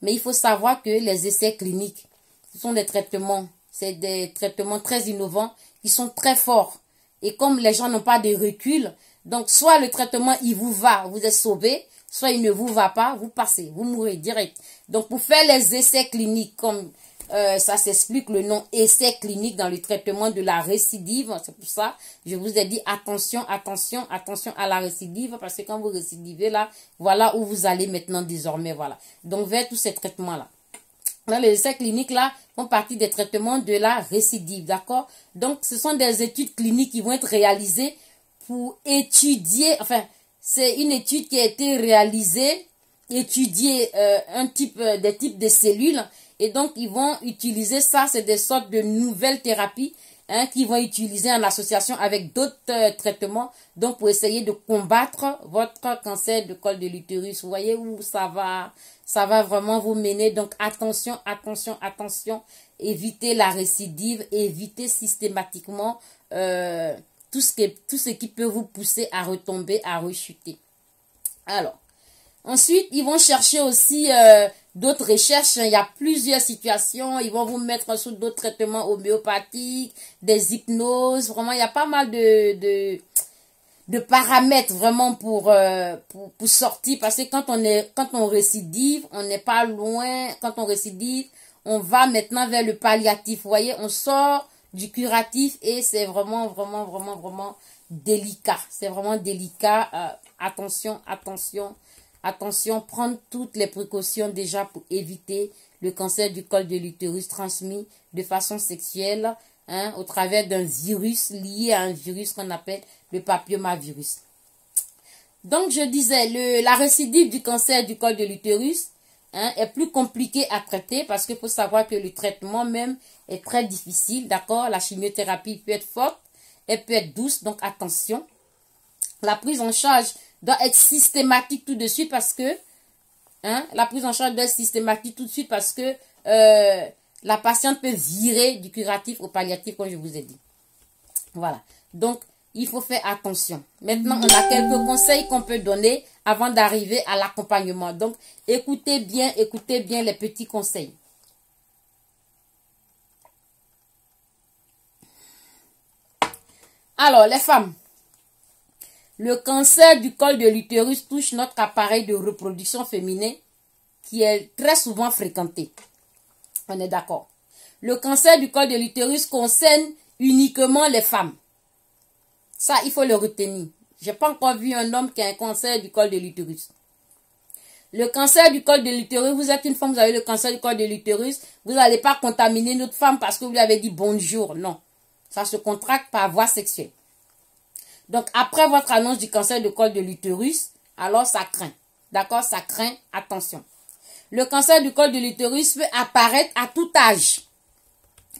Mais il faut savoir que les essais cliniques, ce sont des traitements, c'est des traitements très innovants qui sont très forts. Et comme les gens n'ont pas de recul, donc soit le traitement, il vous va, vous êtes sauvé, soit il ne vous va pas, vous passez, vous mourrez direct. Donc, pour faire les essais cliniques, comme ça s'explique le nom essai clinique dans le traitement de la récidive. C'est pour ça je vous ai dit attention, attention, attention à la récidive parce que quand vous récidivez là, voilà où vous allez maintenant désormais. Voilà. Donc vers tous ces traitements là. Les essais cliniques là font partie des traitements de la récidive. D'accord? Donc ce sont des études cliniques qui vont être réalisées pour étudier, enfin c'est une étude qui a été réalisée, étudier des types de cellules. Et donc, ils vont utiliser ça, c'est des sortes de nouvelles thérapies qu'ils vont utiliser en association avec d'autres traitements. Donc, pour essayer de combattre votre cancer de col de l'utérus. Vous voyez où ça va vraiment vous mener. Donc, attention, attention, attention. Évitez la récidive, évitez systématiquement tout ce qui peut vous pousser à retomber, à rechuter. Alors, ensuite, ils vont chercher aussi d'autres recherches. Il y a plusieurs situations. Ils vont vous mettre sous d'autres traitements homéopathiques, des hypnoses. Vraiment, il y a pas mal de paramètres vraiment pour sortir. Parce que quand on récidive, on n'est pas loin. Quand on récidive, on va maintenant vers le palliatif. Vous voyez, on sort du curatif et c'est vraiment, vraiment, vraiment, vraiment délicat. C'est vraiment délicat. Attention, attention. Attention, prendre toutes les précautions déjà pour éviter le cancer du col de l'utérus transmis de façon sexuelle au travers d'un virus lié à un virus qu'on appelle le papillomavirus. Donc, je disais, la récidive du cancer du col de l'utérus est plus compliquée à traiter parce qu'il faut savoir que le traitement même est très difficile, d'accord? La chimiothérapie peut être forte, elle peut être douce, donc attention. La prise en charge doit être systématique tout de suite parce que la prise en charge doit être systématique tout de suite parce que la patiente peut virer du curatif au palliatif comme je vous ai dit. Voilà. Donc, il faut faire attention. Maintenant, on a quelques conseils qu'on peut donner avant d'arriver à l'accompagnement. Donc, écoutez bien les petits conseils. Alors, les femmes, le cancer du col de l'utérus touche notre appareil de reproduction féminin qui est très souvent fréquenté. On est d'accord. Le cancer du col de l'utérus concerne uniquement les femmes. Ça, il faut le retenir. J'ai pas encore vu un homme qui a un cancer du col de l'utérus. Le cancer du col de l'utérus, vous êtes une femme, vous avez le cancer du col de l'utérus, vous n'allez pas contaminer notre femme parce que vous lui avez dit bonjour. Non. Ça se contracte par voie sexuelle. Donc, après votre annonce du cancer du col de l'utérus, alors ça craint. D'accord? Ça craint. Attention. Le cancer du col de l'utérus peut apparaître à tout âge.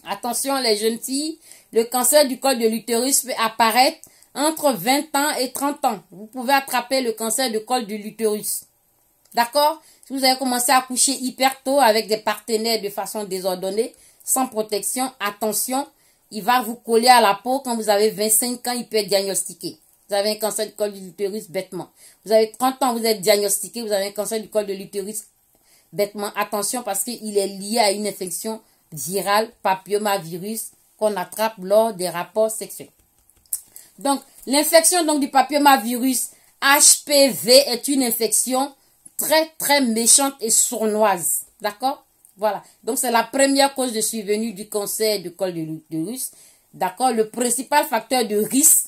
Attention les jeunes filles, le cancer du col de l'utérus peut apparaître entre 20 ans et 30 ans. Vous pouvez attraper le cancer du col de l'utérus. D'accord? Si vous avez commencé à coucher hyper tôt avec des partenaires de façon désordonnée, sans protection, attention, il va vous coller à la peau quand vous avez 25 ans, il peut être diagnostiqué. Vous avez un cancer du col de l'utérus bêtement. Vous avez 30 ans, vous êtes diagnostiqué, vous avez un cancer du col de l'utérus bêtement. Attention parce qu'il est lié à une infection virale, papillomavirus, qu'on attrape lors des rapports sexuels. Donc, l'infection du papillomavirus HPV est une infection très, très méchante et sournoise. D'accord? Voilà. Donc, c'est la première cause de survenue du cancer du col de l'utérus. D'accord? Le principal facteur de risque,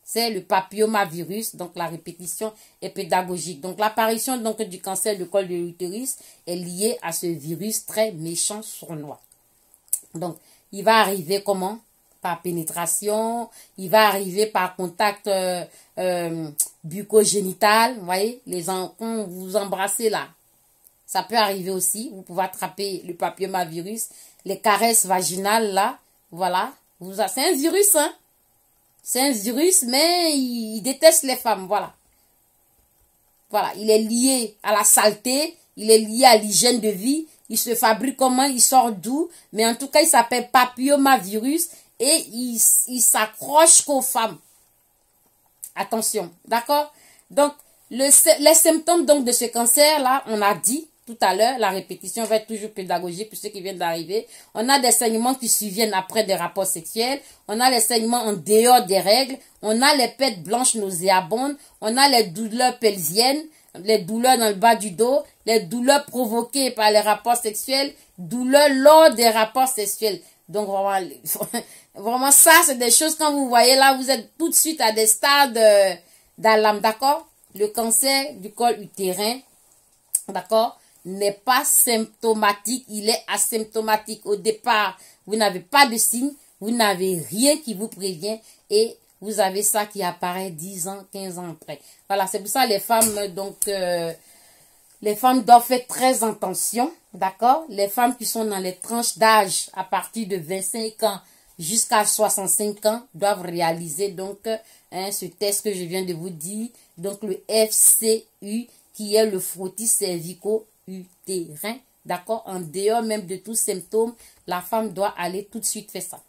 c'est le papillomavirus. Donc, la répétition est pédagogique. Donc, l'apparition du cancer du col de l'utérus est liée à ce virus très méchant sournois. Donc, il va arriver comment? Par pénétration, il va arriver par contact bucco-génital, vous voyez, quand vous embrassez là, ça peut arriver aussi, vous pouvez attraper le papillomavirus, les caresses vaginales là, voilà, c'est un virus, hein, c'est un virus, mais il déteste les femmes, voilà. Voilà, il est lié à la saleté, il est lié à l'hygiène de vie, il se fabrique comment, il sort d'où, mais en tout cas, il s'appelle papillomavirus et il s'accroche qu'aux femmes. Attention, d'accord? Donc, les symptômes de ce cancer-là, on a dit tout à l'heure, la répétition va être toujours pédagogique pour ceux qui viennent d'arriver. On a des saignements qui surviennent après des rapports sexuels. On a les saignements en dehors des règles. On a les pètes blanches nauséabondes. On a les douleurs pelviennes, les douleurs dans le bas du dos, les douleurs provoquées par les rapports sexuels, douleurs lors des rapports sexuels. Donc, vraiment ça, c'est des choses, quand vous voyez là, vous êtes tout de suite à des stades d'alarme, d'accord? Le cancer du col utérin, d'accord, n'est pas symptomatique, il est asymptomatique. Au départ, vous n'avez pas de signe, vous n'avez rien qui vous prévient et vous avez ça qui apparaît 10 ans, 15 ans après. Voilà, c'est pour ça les femmes, les femmes doivent faire très attention, d'accord? Les femmes qui sont dans les tranches d'âge à partir de 25 ans jusqu'à 65 ans doivent réaliser ce test que je viens de vous dire, donc le FCU, qui est le frottis cervico-utérin, d'accord? En dehors même de tous symptômes, la femme doit aller tout de suite faire ça.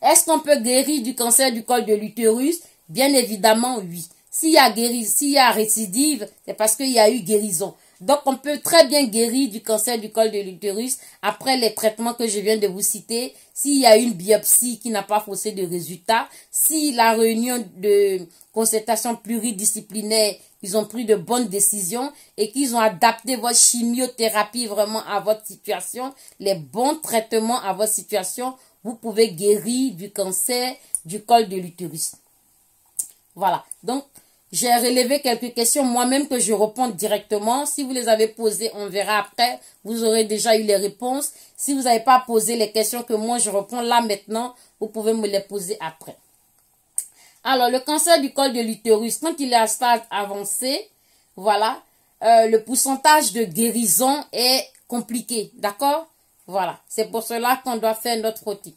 Est-ce qu'on peut guérir du cancer du col de l'utérus? Bien évidemment, oui. S'il y a récidive, c'est parce qu'il y a eu guérison. Donc, on peut très bien guérir du cancer du col de l'utérus après les traitements que je viens de vous citer. S'il y a une biopsie qui n'a pas faussé de résultat, si la réunion de consultation pluridisciplinaire, ils ont pris de bonnes décisions et qu'ils ont adapté votre chimiothérapie vraiment à votre situation, les bons traitements à votre situation, vous pouvez guérir du cancer du col de l'utérus. Voilà. Donc, j'ai relevé quelques questions moi-même que je réponds directement. Si vous les avez posées, on verra après. Vous aurez déjà eu les réponses. Si vous n'avez pas posé les questions que moi je réponds là maintenant, vous pouvez me les poser après. Alors, le cancer du col de l'utérus, quand il est à stade avancé, voilà, le pourcentage de guérison est compliqué, d'accord? Voilà, c'est pour cela qu'on doit faire notre frottis.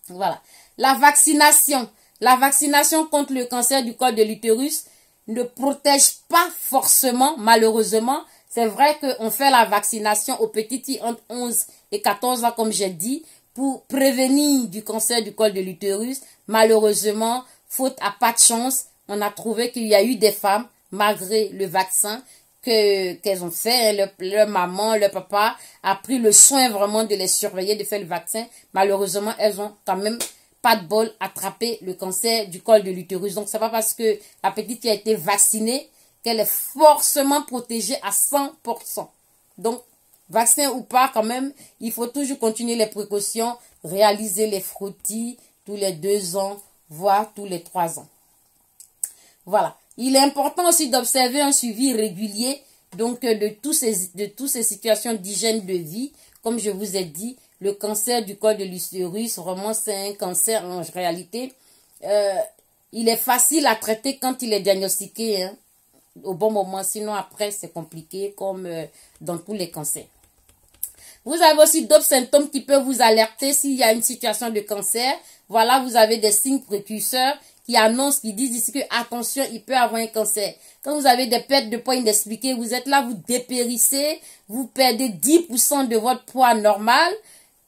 Voilà. La vaccination. La vaccination contre le cancer du col de l'utérus ne protège pas forcément, malheureusement. C'est vrai qu'on fait la vaccination aux petites filles entre 11 et 14 ans, comme j'ai dit, pour prévenir du cancer du col de l'utérus. Malheureusement, faute à pas de chance, on a trouvé qu'il y a eu des femmes, malgré le vaccin, qu'elles ont fait, leur maman, leur papa a pris le soin vraiment de les surveiller, de faire le vaccin. Malheureusement, elles ont quand même pas de bol attrapé le cancer du col de l'utérus. Donc, c'est pas parce que la petite qui a été vaccinée qu'elle est forcément protégée à 100%. Donc, vaccin ou pas, quand même, il faut toujours continuer les précautions, réaliser les frottis tous les 2 ans voire tous les 3 ans. Voilà. Il est important aussi d'observer un suivi régulier donc de toutes ces situations d'hygiène de vie. Comme je vous ai dit, le cancer du col de l'utérus, vraiment c'est un cancer en réalité. Il est facile à traiter quand il est diagnostiqué hein, au bon moment. Sinon après c'est compliqué comme dans tous les cancers. Vous avez aussi d'autres symptômes qui peuvent vous alerter s'il y a une situation de cancer. Voilà, vous avez des signes précurseurs qui annoncent, qui disent ici que attention, il peut avoir un cancer. Quand vous avez des pertes de poids inexpliquées, vous êtes là, vous dépérissez, vous perdez 10% de votre poids normal.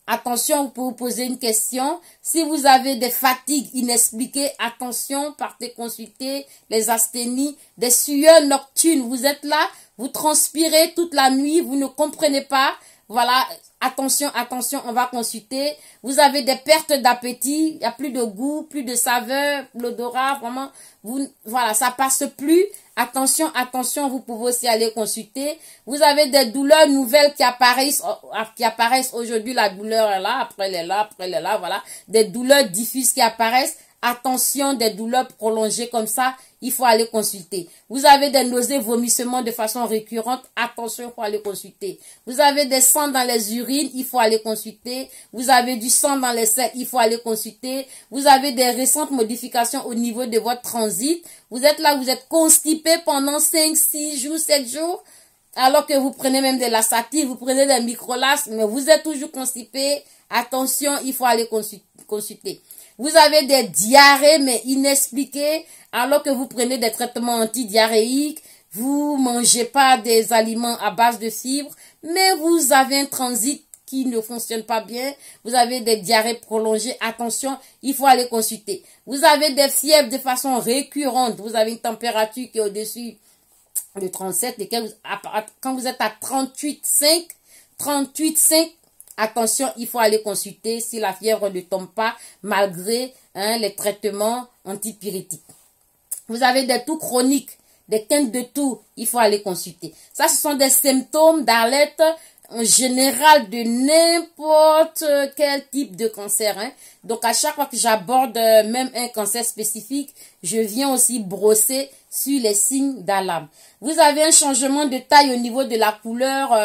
Attention, vous pouvez vous poser une question. Si vous avez des fatigues inexpliquées, attention, partez consulter les asthénies, des sueurs nocturnes. Vous êtes là, vous transpirez toute la nuit, vous ne comprenez pas. Voilà, attention, attention, on va consulter. Vous avez des pertes d'appétit, il n'y a plus de goût, plus de saveur, l'odorat, vraiment, voilà, ça passe plus. Attention, attention, vous pouvez aussi aller consulter. Vous avez des douleurs nouvelles qui apparaissent aujourd'hui, la douleur est là, après elle est là, après elle est là, voilà. Des douleurs diffuses qui apparaissent. Attention, des douleurs prolongées comme ça, il faut aller consulter. Vous avez des nausées, vomissements de façon récurrente, attention, il faut aller consulter. Vous avez des sangs dans les urines, il faut aller consulter. Vous avez du sang dans les selles, il faut aller consulter. Vous avez des récentes modifications au niveau de votre transit. Vous êtes là, vous êtes constipé pendant 5, 6 jours, 7 jours. Alors que vous prenez même des laxatifs, vous prenez des microlasses, mais vous êtes toujours constipé. Attention, il faut aller consulter. Vous avez des diarrhées, mais inexpliquées, alors que vous prenez des traitements antidiarrhéiques, vous mangez pas des aliments à base de fibres, mais vous avez un transit qui ne fonctionne pas bien, vous avez des diarrhées prolongées, attention, il faut aller consulter. Vous avez des fièvres de façon récurrente, vous avez une température qui est au-dessus de 37, quand vous êtes à 38,5, attention, il faut aller consulter si la fièvre ne tombe pas malgré les traitements antipyrétiques. Vous avez des toux chroniques, des quintes de toux, il faut aller consulter. Ça, ce sont des symptômes d'alerte en général de n'importe quel type de cancer. Donc, à chaque fois que j'aborde même un cancer spécifique, je viens aussi brosser sur les signes d'alarme. Vous avez un changement de taille au niveau de la couleur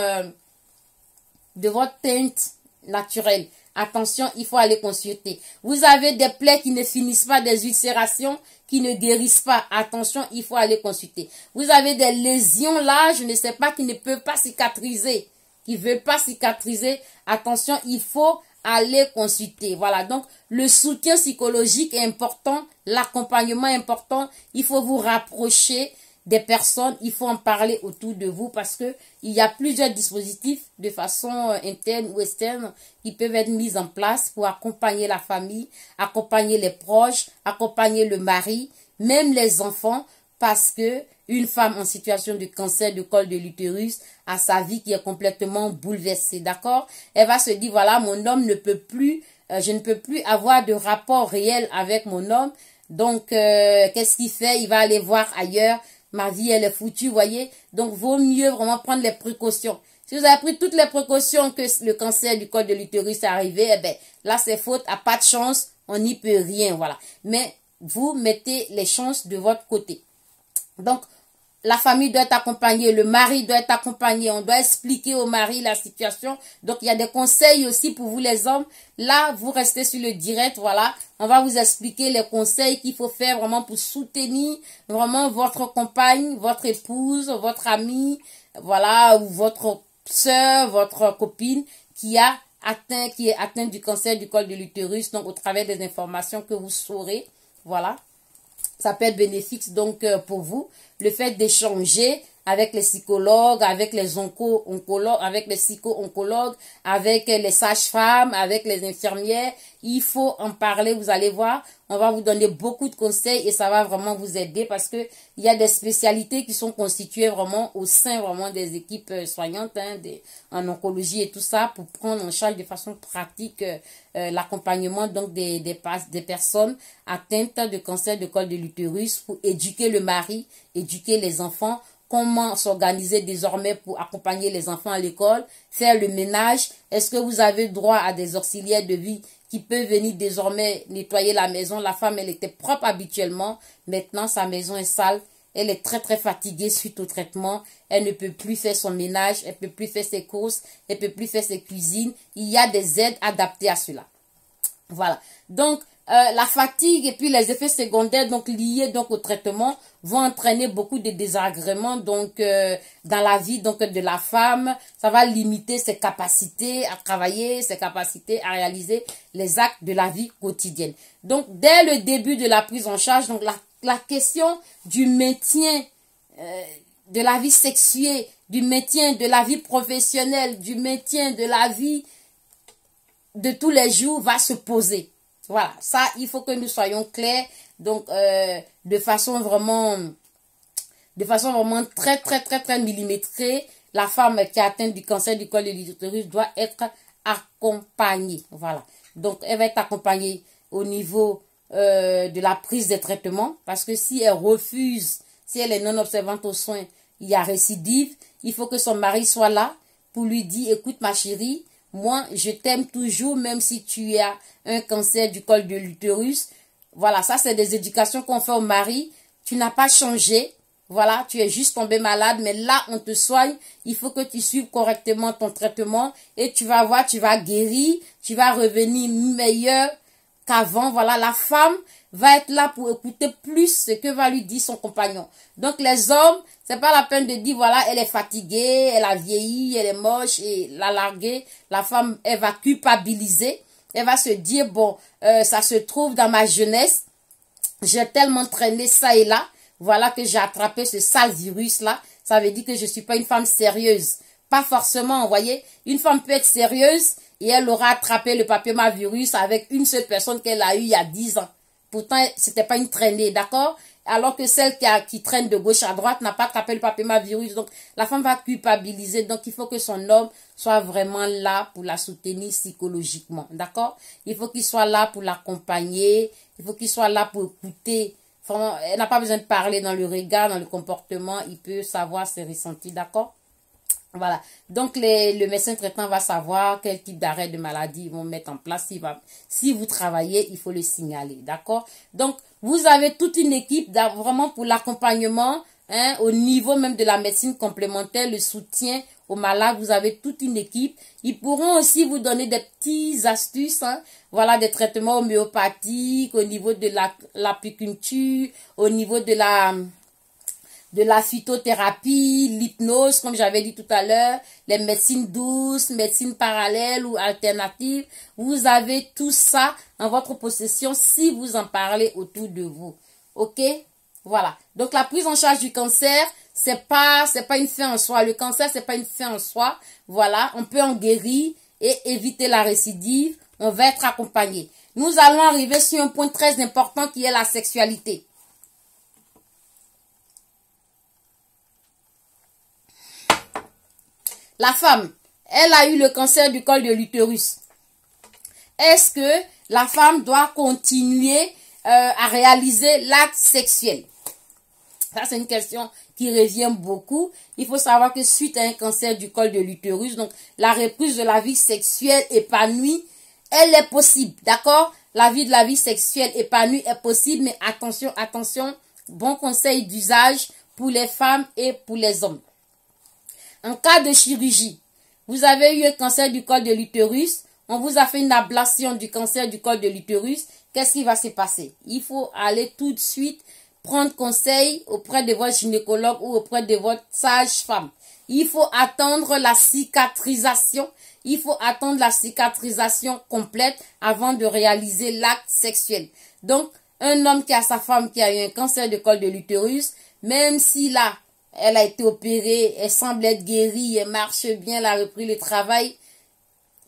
de votre teinte naturelle. Attention, il faut aller consulter. Vous avez des plaies qui ne finissent pas, des ulcérations qui ne guérissent pas. Attention, il faut aller consulter. Vous avez des lésions là, je ne sais pas, qui ne peuvent pas cicatriser. Qui ne veulent pas cicatriser. Attention, il faut aller consulter. Voilà, donc le soutien psychologique est important. L'accompagnement est important. Il faut vous rapprocher des personnes, il faut en parler autour de vous parce que il y a plusieurs dispositifs de façon interne ou externe qui peuvent être mis en place pour accompagner la famille, accompagner les proches, accompagner le mari, même les enfants, parce que une femme en situation de cancer du col de l'utérus a sa vie qui est complètement bouleversée, d'accord? Elle va se dire, voilà, mon homme ne peut plus, je ne peux plus avoir de rapport réel avec mon homme, donc qu'est-ce qu'il fait? Il va aller voir ailleurs. Ma vie, elle est foutue, voyez. Donc, vaut mieux vraiment prendre les précautions. Si vous avez pris toutes les précautions que le cancer du col de l'utérus est arrivé, eh ben, là, c'est faute, à pas de chance, on n'y peut rien, voilà. Mais, vous mettez les chances de votre côté. Donc, la famille doit être accompagnée, le mari doit être accompagné, on doit expliquer au mari la situation. Donc, il y a des conseils aussi pour vous les hommes. Là, vous restez sur le direct, voilà. On va vous expliquer les conseils qu'il faut faire vraiment pour soutenir vraiment votre compagne, votre épouse, votre amie, voilà, ou votre soeur, votre copine qui est atteinte du cancer du col de l'utérus. Donc, au travers des informations que vous saurez, voilà. Ça peut être bénéfique donc pour vous. Le fait d'échanger avec les psychologues, avec les oncologues, avec les psycho-oncologues, avec les sages-femmes, avec les infirmières. Il faut en parler, vous allez voir. On va vous donner beaucoup de conseils et ça va vraiment vous aider parce que il y a des spécialités qui sont constituées vraiment au sein vraiment des équipes soignantes en oncologie et tout ça pour prendre en charge de façon pratique l'accompagnement donc des personnes atteintes de cancer de col de l'utérus pour éduquer le mari, éduquer les enfants, comment s'organiser désormais pour accompagner les enfants à l'école, faire le ménage. Est-ce que vous avez droit à des auxiliaires de vie qui peuvent venir désormais nettoyer la maison? La femme, elle était propre habituellement. Maintenant, sa maison est sale. Elle est très très fatiguée suite au traitement. Elle ne peut plus faire son ménage, elle ne peut plus faire ses courses, elle ne peut plus faire ses cuisines. Il y a des aides adaptées à cela. Voilà. Donc, la fatigue et puis les effets secondaires donc liés donc au traitement vont entraîner beaucoup de désagréments donc dans la vie donc de la femme. Ça va limiter ses capacités à travailler, ses capacités à réaliser les actes de la vie quotidienne. Donc, dès le début de la prise en charge, donc la question du maintien de la vie sexuée, du maintien de la vie professionnelle, du maintien de la vie de tous les jours va se poser. Voilà, ça, il faut que nous soyons clairs. Donc, de façon vraiment très, très, très, très millimétrée, la femme qui est atteinte du cancer du col de l'utérus doit être accompagnée. Voilà. Donc, elle va être accompagnée au niveau de la prise des traitements, parce que si elle refuse, si elle est non observante aux soins, il y a récidive. Il faut que son mari soit là pour lui dire, écoute ma chérie, moi je t'aime toujours même si tu as un cancer du col de l'utérus. Voilà, ça c'est des éducations qu'on fait au mari. Tu n'as pas changé, voilà, tu es juste tombé malade, mais là on te soigne. Il faut que tu suives correctement ton traitement et tu vas voir, tu vas guérir, tu vas revenir meilleur qu'avant. Voilà, la femme va être là pour écouter plus ce que va lui dire son compagnon. Donc les hommes, c'est pas la peine de dire voilà, elle est fatiguée, elle a vieilli, elle est moche et la larguer. La femme, elle va culpabiliser, elle va se dire bon, ça se trouve dans ma jeunesse, j'ai tellement traîné ça et là, voilà que j'ai attrapé ce sale virus là. Ça veut dire que je suis pas une femme sérieuse. Pas forcément, vous voyez, une femme peut être sérieuse et elle aura attrapé le papillomavirus avec une seule personne qu'elle a eue il y a 10 ans. Pourtant, c'était pas une traînée, d'accord? Alors que celle qui traîne de gauche à droite n'a pas attrapé le papillomavirus. Donc, la femme va culpabiliser. Donc, il faut que son homme soit vraiment là pour la soutenir psychologiquement, d'accord? Il faut qu'il soit là pour l'accompagner. Il faut qu'il soit là pour écouter. Vraiment, elle n'a pas besoin de parler dans le regard, dans le comportement. Il peut savoir ses ressentis, d'accord? Voilà. Donc, le médecin traitant va savoir quel type d'arrêt de maladie ils vont mettre en place. Si vous travaillez, il faut le signaler. D'accord? Donc, vous avez toute une équipe vraiment pour l'accompagnement, hein, au niveau même de la médecine complémentaire, le soutien aux malades. Vous avez toute une équipe. Ils pourront aussi vous donner des petites astuces, hein, voilà, des traitements homéopathiques au niveau de l'apiculture, au niveau de la phytothérapie, l'hypnose, comme j'avais dit tout à l'heure, les médecines douces, médecines parallèles ou alternatives. Vous avez tout ça en votre possession si vous en parlez autour de vous. OK? Voilà. Donc, la prise en charge du cancer, c'est pas une fin en soi. Le cancer, c'est pas une fin en soi. Voilà. On peut en guérir et éviter la récidive. On va être accompagné. Nous allons arriver sur un point très important qui est la sexualité. La femme, elle a eu le cancer du col de l'utérus. Est-ce que la femme doit continuer à réaliser l'acte sexuel? Ça, c'est une question qui revient beaucoup. Il faut savoir que suite à un cancer du col de l'utérus, donc la reprise de la vie sexuelle épanouie, elle est possible, d'accord? La vie sexuelle épanouie est possible, mais attention, attention, bon conseil d'usage pour les femmes et pour les hommes. En cas de chirurgie, vous avez eu un cancer du col de l'utérus, on vous a fait une ablation du cancer du col de l'utérus, qu'est-ce qui va se passer? Il faut aller tout de suite prendre conseil auprès de votre gynécologue ou auprès de votre sage-femme. Il faut attendre la cicatrisation. Il faut attendre la cicatrisation complète avant de réaliser l'acte sexuel. Donc, un homme qui a sa femme qui a eu un cancer du col de l'utérus, même si là, elle a été opérée, elle semble être guérie, elle marche bien, elle a repris le travail.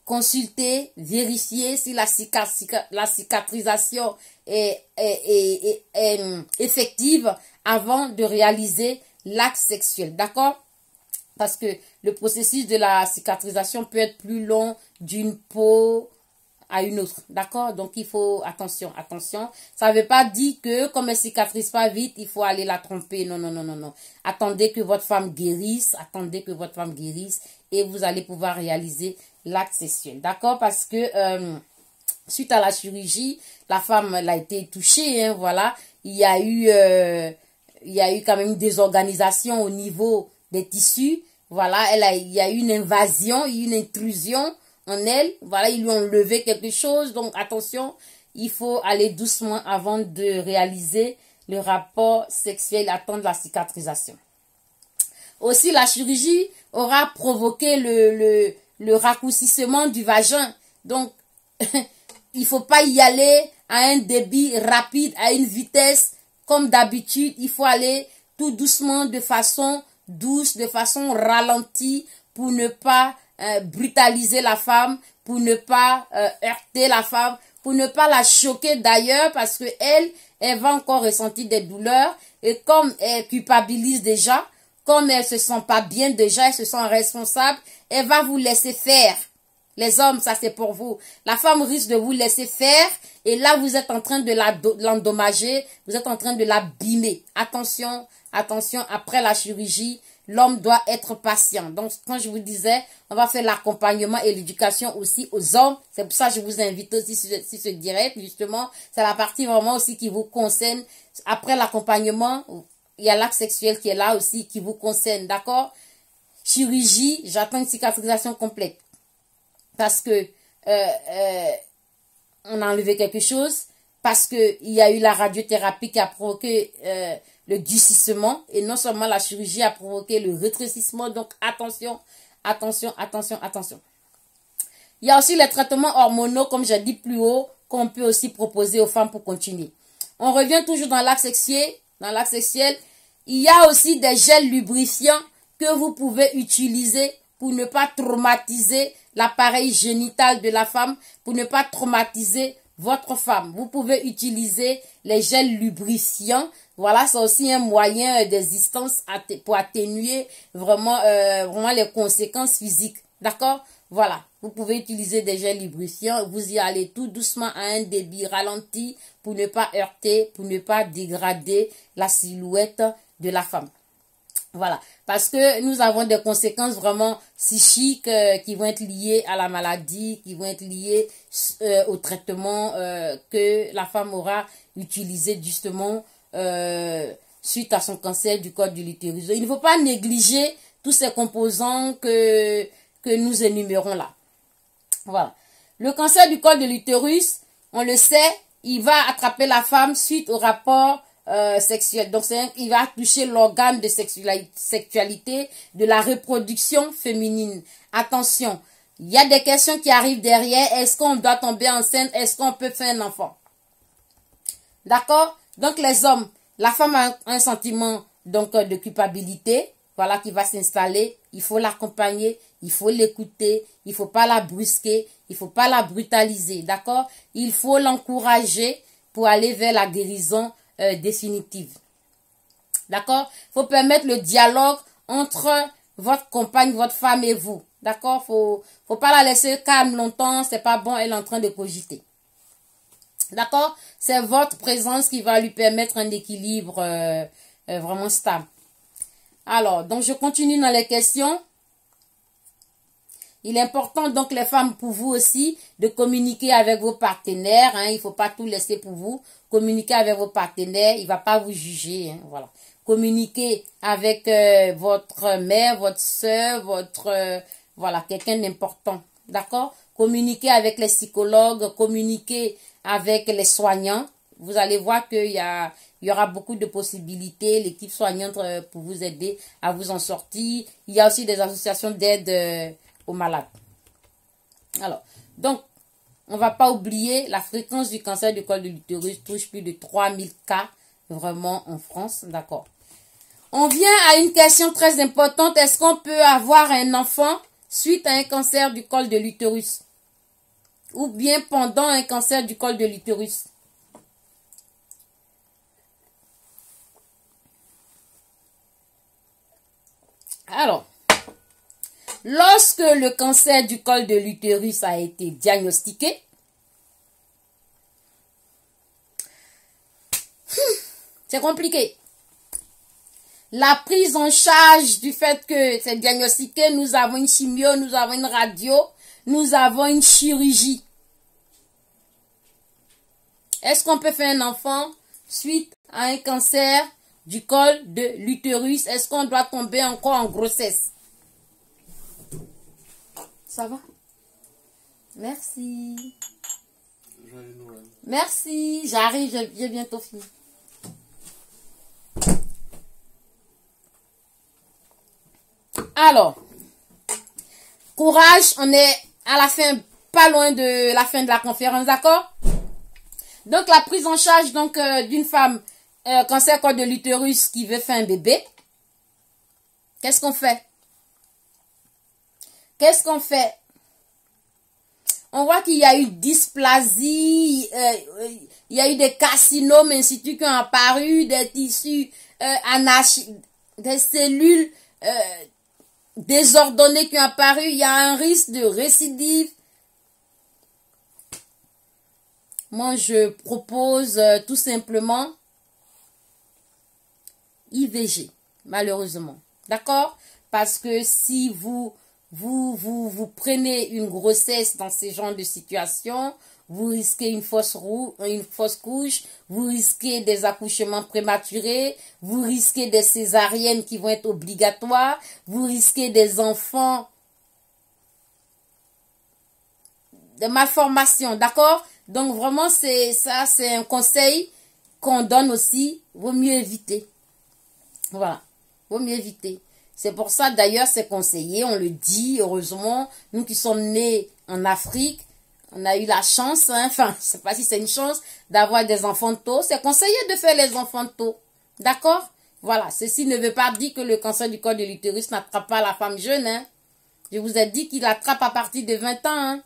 Consultez, vérifiez si la cicatrisation est effective avant de réaliser l'acte sexuel. D'accord? Parce que le processus de la cicatrisation peut être plus long d'une peau à une autre. D'accord? Donc, il faut, attention, attention. Ça ne veut pas dire que, comme elle cicatrise pas vite, il faut aller la tromper. Non, non, non, non, non. Attendez que votre femme guérisse. Attendez que votre femme guérisse. Et vous allez pouvoir réaliser l'acte sexuel. D'accord? Parce que, suite à la chirurgie, la femme, elle a été touchée, hein, voilà. Il y a eu quand même une désorganisation au niveau des tissus. Voilà, il y a eu une invasion, une intrusion en elle. Voilà, ils lui ont levé quelque chose. Donc, attention, il faut aller doucement avant de réaliser le rapport sexuel, attendre la cicatrisation. Aussi, la chirurgie aura provoqué le raccourcissement du vagin. Donc, il faut pas y aller à un débit rapide, à une vitesse comme d'habitude. Il faut aller tout doucement, de façon douce, de façon ralentie, pour ne pas brutaliser la femme, pour ne pas heurter la femme, pour ne pas la choquer d'ailleurs, parce que elle va encore ressentir des douleurs, et comme elle culpabilise déjà, comme elle se sent pas bien déjà, elle se sent responsable, elle va vous laisser faire. Les hommes, ça c'est pour vous. La femme risque de vous laisser faire, et là vous êtes en train de l'endommager, vous êtes en train de l'abîmer. Attention, attention, après la chirurgie, l'homme doit être patient. Donc, quand je vous disais, on va faire l'accompagnement et l'éducation aussi aux hommes. C'est pour ça que je vous invite aussi sur ce direct, justement. C'est la partie vraiment aussi qui vous concerne. Après l'accompagnement, il y a l'acte sexuel qui est là aussi, qui vous concerne, d'accord? Chirurgie, j'attends une cicatrisation complète. Parce que on a enlevé quelque chose, parce que il y a eu la radiothérapie qui a provoqué le durcissement, et non seulement la chirurgie a provoqué le rétrécissement. Donc attention, attention, attention, attention. Il y a aussi les traitements hormonaux, comme j'ai dit plus haut, qu'on peut aussi proposer aux femmes pour continuer. On revient toujours dans l'acte sexuel. Dans l'acte sexuel, il y a aussi des gels lubrifiants que vous pouvez utiliser pour ne pas traumatiser l'appareil génital de la femme, pour ne pas traumatiser votre femme. Vous pouvez utiliser les gels lubrifiants. Voilà, c'est aussi un moyen d'existence pour atténuer vraiment les conséquences physiques. D'accord? Voilà, vous pouvez utiliser des gels lubrifiants. Vous y allez tout doucement à un débit ralenti pour ne pas heurter, pour ne pas dégrader la silhouette de la femme. Voilà, parce que nous avons des conséquences vraiment psychiques qui vont être liées à la maladie, qui vont être liées au traitement que la femme aura utilisé justement suite à son cancer du col de l'utérus. Il ne faut pas négliger tous ces composants que nous énumérons là. Voilà. Le cancer du col de l'utérus, on le sait, il va attraper la femme suite au rapport sexuel. Donc, il va toucher l'organe de sexualité, de la reproduction féminine. Attention, il y a des questions qui arrivent derrière. Est-ce qu'on doit tomber enceinte? Est-ce qu'on peut faire un enfant? D'accord? Donc, les hommes, la femme a un sentiment donc de culpabilité, voilà, qui va s'installer. Il faut l'accompagner, il faut l'écouter, il faut pas la brusquer, il faut pas la brutaliser, d'accord? Il faut l'encourager pour aller vers la guérison définitive. D'accord? Il faut permettre le dialogue entre votre compagne, votre femme et vous. D'accord? Faut pas la laisser calme longtemps, c'est pas bon, elle est en train de cogiter. D'accord? C'est votre présence qui va lui permettre un équilibre vraiment stable. Alors, donc je continue dans les questions. Il est important donc les femmes pour vous aussi de communiquer avec vos partenaires. Hein, il ne faut pas tout laisser pour vous. Communiquer avec vos partenaires, il ne va pas vous juger. Hein, voilà. Communiquer avec votre mère, votre soeur, voilà, quelqu'un d'important. D'accord? Communiquer avec les psychologues, communiquer avec les soignants. Vous allez voir qu'il y aura beaucoup de possibilités. L'équipe soignante pour vous aider à vous en sortir. Il y a aussi des associations d'aide aux malades. Alors, donc, on va pas oublier la fréquence du cancer du col de l'utérus touche plus de 3000 cas vraiment en France. D'accord. On vient à une question très importante. Est-ce qu'on peut avoir un enfant suite à un cancer du col de l'utérus? Ou bien pendant un cancer du col de l'utérus? Alors, lorsque le cancer du col de l'utérus a été diagnostiqué, C'est compliqué. La prise en charge du fait que c'est diagnostiqué, nous avons une chimio, nous avons une radio, nous avons une chirurgie. Est-ce qu'on peut faire un enfant suite à un cancer du col de l'utérus? Est-ce qu'on doit tomber encore en grossesse? Ça va? Merci. Merci, j'arrive, j'ai bientôt fini. Alors, courage, on est à la fin, pas loin de la fin de la conférence, d'accord? Donc, la prise en charge donc d'une femme cancer col de l'utérus qui veut faire un bébé. Qu'est-ce qu'on fait? Qu'est-ce qu'on fait? On voit qu'il y a eu dysplasie, il y a eu des carcinomes ainsi de suite qui ont apparu, des tissus anarchiques, des cellules désordonnées qui ont apparu. Il y a un risque de récidive. Moi, je propose tout simplement IVG, malheureusement. D'accord? Parce que si vous prenez une grossesse dans ce genre de situation, vous risquez une fausse couche, vous risquez des accouchements prématurés, vous risquez des césariennes qui vont être obligatoires, vous risquez des enfants de malformations, d'accord? Donc vraiment, c'est un conseil qu'on donne aussi, vaut mieux éviter. Voilà, vaut mieux éviter. C'est pour ça, d'ailleurs, c'est conseillé, on le dit, heureusement, nous qui sommes nés en Afrique, on a eu la chance, hein, enfin, je ne sais pas si c'est une chance, d'avoir des enfants tôt. C'est conseillé de faire les enfants tôt, d'accord? Voilà, ceci ne veut pas dire que le cancer du col de l'utérus n'attrape pas la femme jeune, hein. Je vous ai dit qu'il attrape à partir de 20 ans, hein.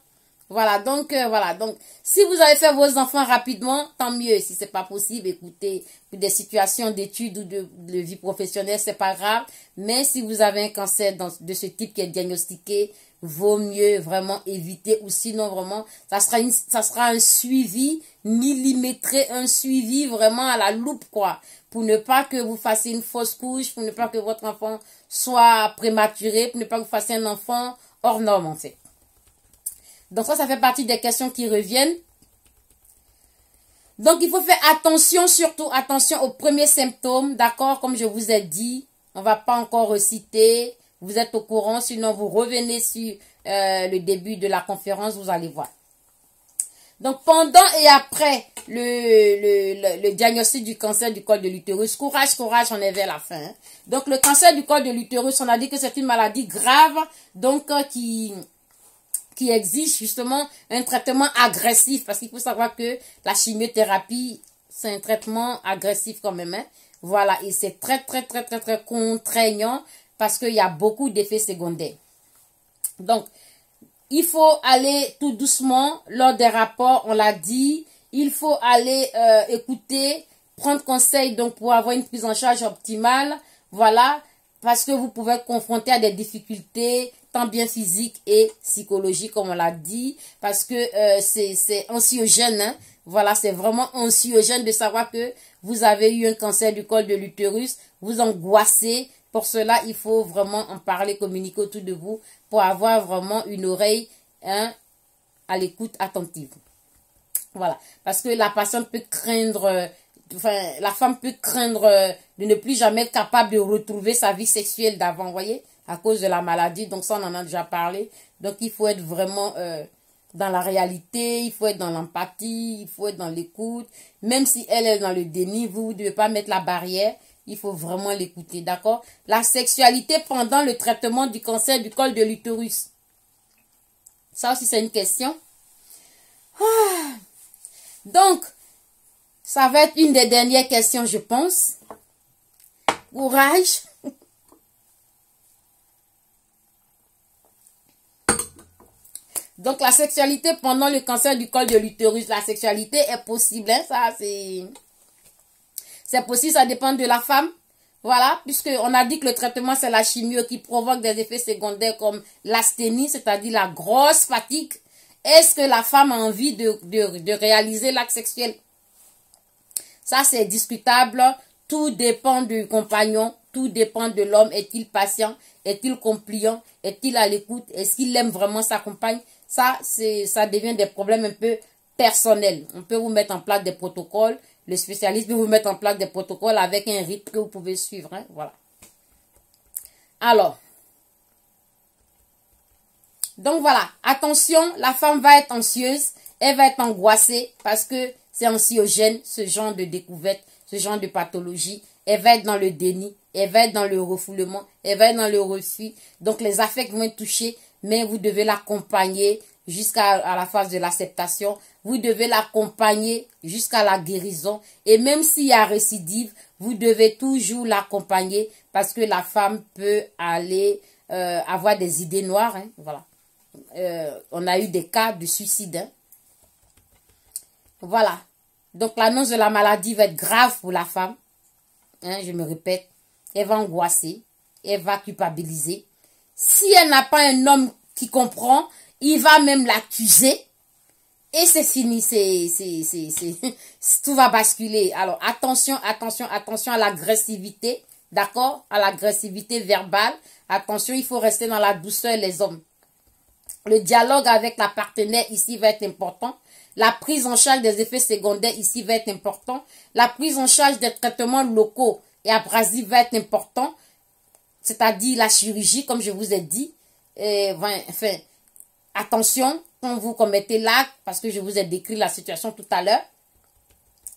Voilà, donc, si vous avez fait vos enfants rapidement, tant mieux. Si c'est pas possible, écoutez, pour des situations d'études ou de vie professionnelle, c'est pas grave. Mais si vous avez un cancer de ce type qui est diagnostiqué, vaut mieux vraiment éviter, ou sinon vraiment, ça sera un suivi millimétré, un suivi vraiment à la loupe, quoi. Pour ne pas que vous fassiez une fausse couche, pour ne pas que votre enfant soit prématuré, pour ne pas que vous fassiez un enfant hors norme, en fait. Donc ça fait partie des questions qui reviennent. Donc il faut faire attention, surtout attention aux premiers symptômes, d'accord? Comme je vous ai dit, on va pas encore reciter. Vous êtes au courant, sinon vous revenez sur le début de la conférence, vous allez voir. Donc pendant et après le diagnostic du cancer du col de l'utérus, courage, on est vers la fin. Hein. Donc le cancer du col de l'utérus, on a dit que c'est une maladie grave, donc qui exige justement un traitement agressif, parce qu'il faut savoir que la chimiothérapie, c'est un traitement agressif quand même, hein. Voilà, et c'est très contraignant, parce qu'il y a beaucoup d'effets secondaires. Donc, il faut aller tout doucement, lors des rapports, on l'a dit, il faut aller écouter, prendre conseil, donc pour avoir une prise en charge optimale, voilà, parce que vous pouvez être confronté à des difficultés, tant bien physiques et psychologiques, comme on l'a dit, parce que c'est anxiogène, hein. Voilà, c'est vraiment anxiogène de savoir que vous avez eu un cancer du col de l'utérus, vous angoissez. Pour cela, il faut vraiment en parler, communiquer autour de vous, pour avoir vraiment une oreille, hein, à l'écoute attentive. Voilà, parce que la patiente peut craindre... la femme peut craindre de ne plus jamais être capable de retrouver sa vie sexuelle d'avant, vous voyez, à cause de la maladie. Donc ça, on en a déjà parlé. Donc il faut être vraiment dans la réalité, il faut être dans l'empathie, il faut être dans l'écoute. Même si elle est dans le déni, vous ne devez pas mettre la barrière. Il faut vraiment l'écouter, d'accord? La sexualité pendant le traitement du cancer du col de l'utérus. Ça aussi, c'est une question. Donc, ça va être une des dernières questions, je pense. Courage. Donc, la sexualité pendant le cancer du col de l'utérus, la sexualité est possible, hein, ça, c'est possible, ça dépend de la femme. Voilà, puisqu'on a dit que le traitement, c'est la chimio qui provoque des effets secondaires comme l'asthénie, c'est-à-dire la grosse fatigue. Est-ce que la femme a envie de réaliser l'acte sexuel? Ça, c'est discutable. Tout dépend du compagnon, tout dépend de l'homme. Est-il patient? Est-il compliant? Est-il à l'écoute? Est-ce qu'il aime vraiment sa compagne? Ça devient des problèmes un peu personnels. On peut vous mettre en place des protocoles. Le spécialiste peut vous mettre en place des protocoles avec un rythme que vous pouvez suivre. Hein, voilà. Alors, donc voilà, attention, la femme va être anxieuse, elle va être angoissée parce que c'est anxiogène, ce genre de découverte, ce genre de pathologie. Elle va être dans le déni, elle va être dans le refoulement, elle va être dans le refus. Donc les affects vont être touchés, mais vous devez l'accompagner jusqu'à la phase de l'acceptation. Vous devez l'accompagner jusqu'à la guérison. Et même s'il y a récidive, vous devez toujours l'accompagner parce que la femme peut aller avoir des idées noires. Hein, voilà. On a eu des cas de suicide. Hein. Voilà. Donc l'annonce de la maladie va être grave pour la femme. Hein, je me répète. Elle va angoisser. Elle va culpabiliser. Si elle n'a pas un homme qui comprend, il va même l'accuser. Et c'est fini. Tout va basculer. Alors attention, attention, attention à l'agressivité. D'accord? À l'agressivité verbale. Attention, il faut rester dans la douceur les hommes. Le dialogue avec la partenaire ici va être important. La prise en charge des effets secondaires ici va être important. La prise en charge des traitements locaux et abrasifs va être important. C'est-à-dire la chirurgie, comme je vous ai dit. Enfin, attention quand vous commettez l'acte, parce que je vous ai décrit la situation tout à l'heure.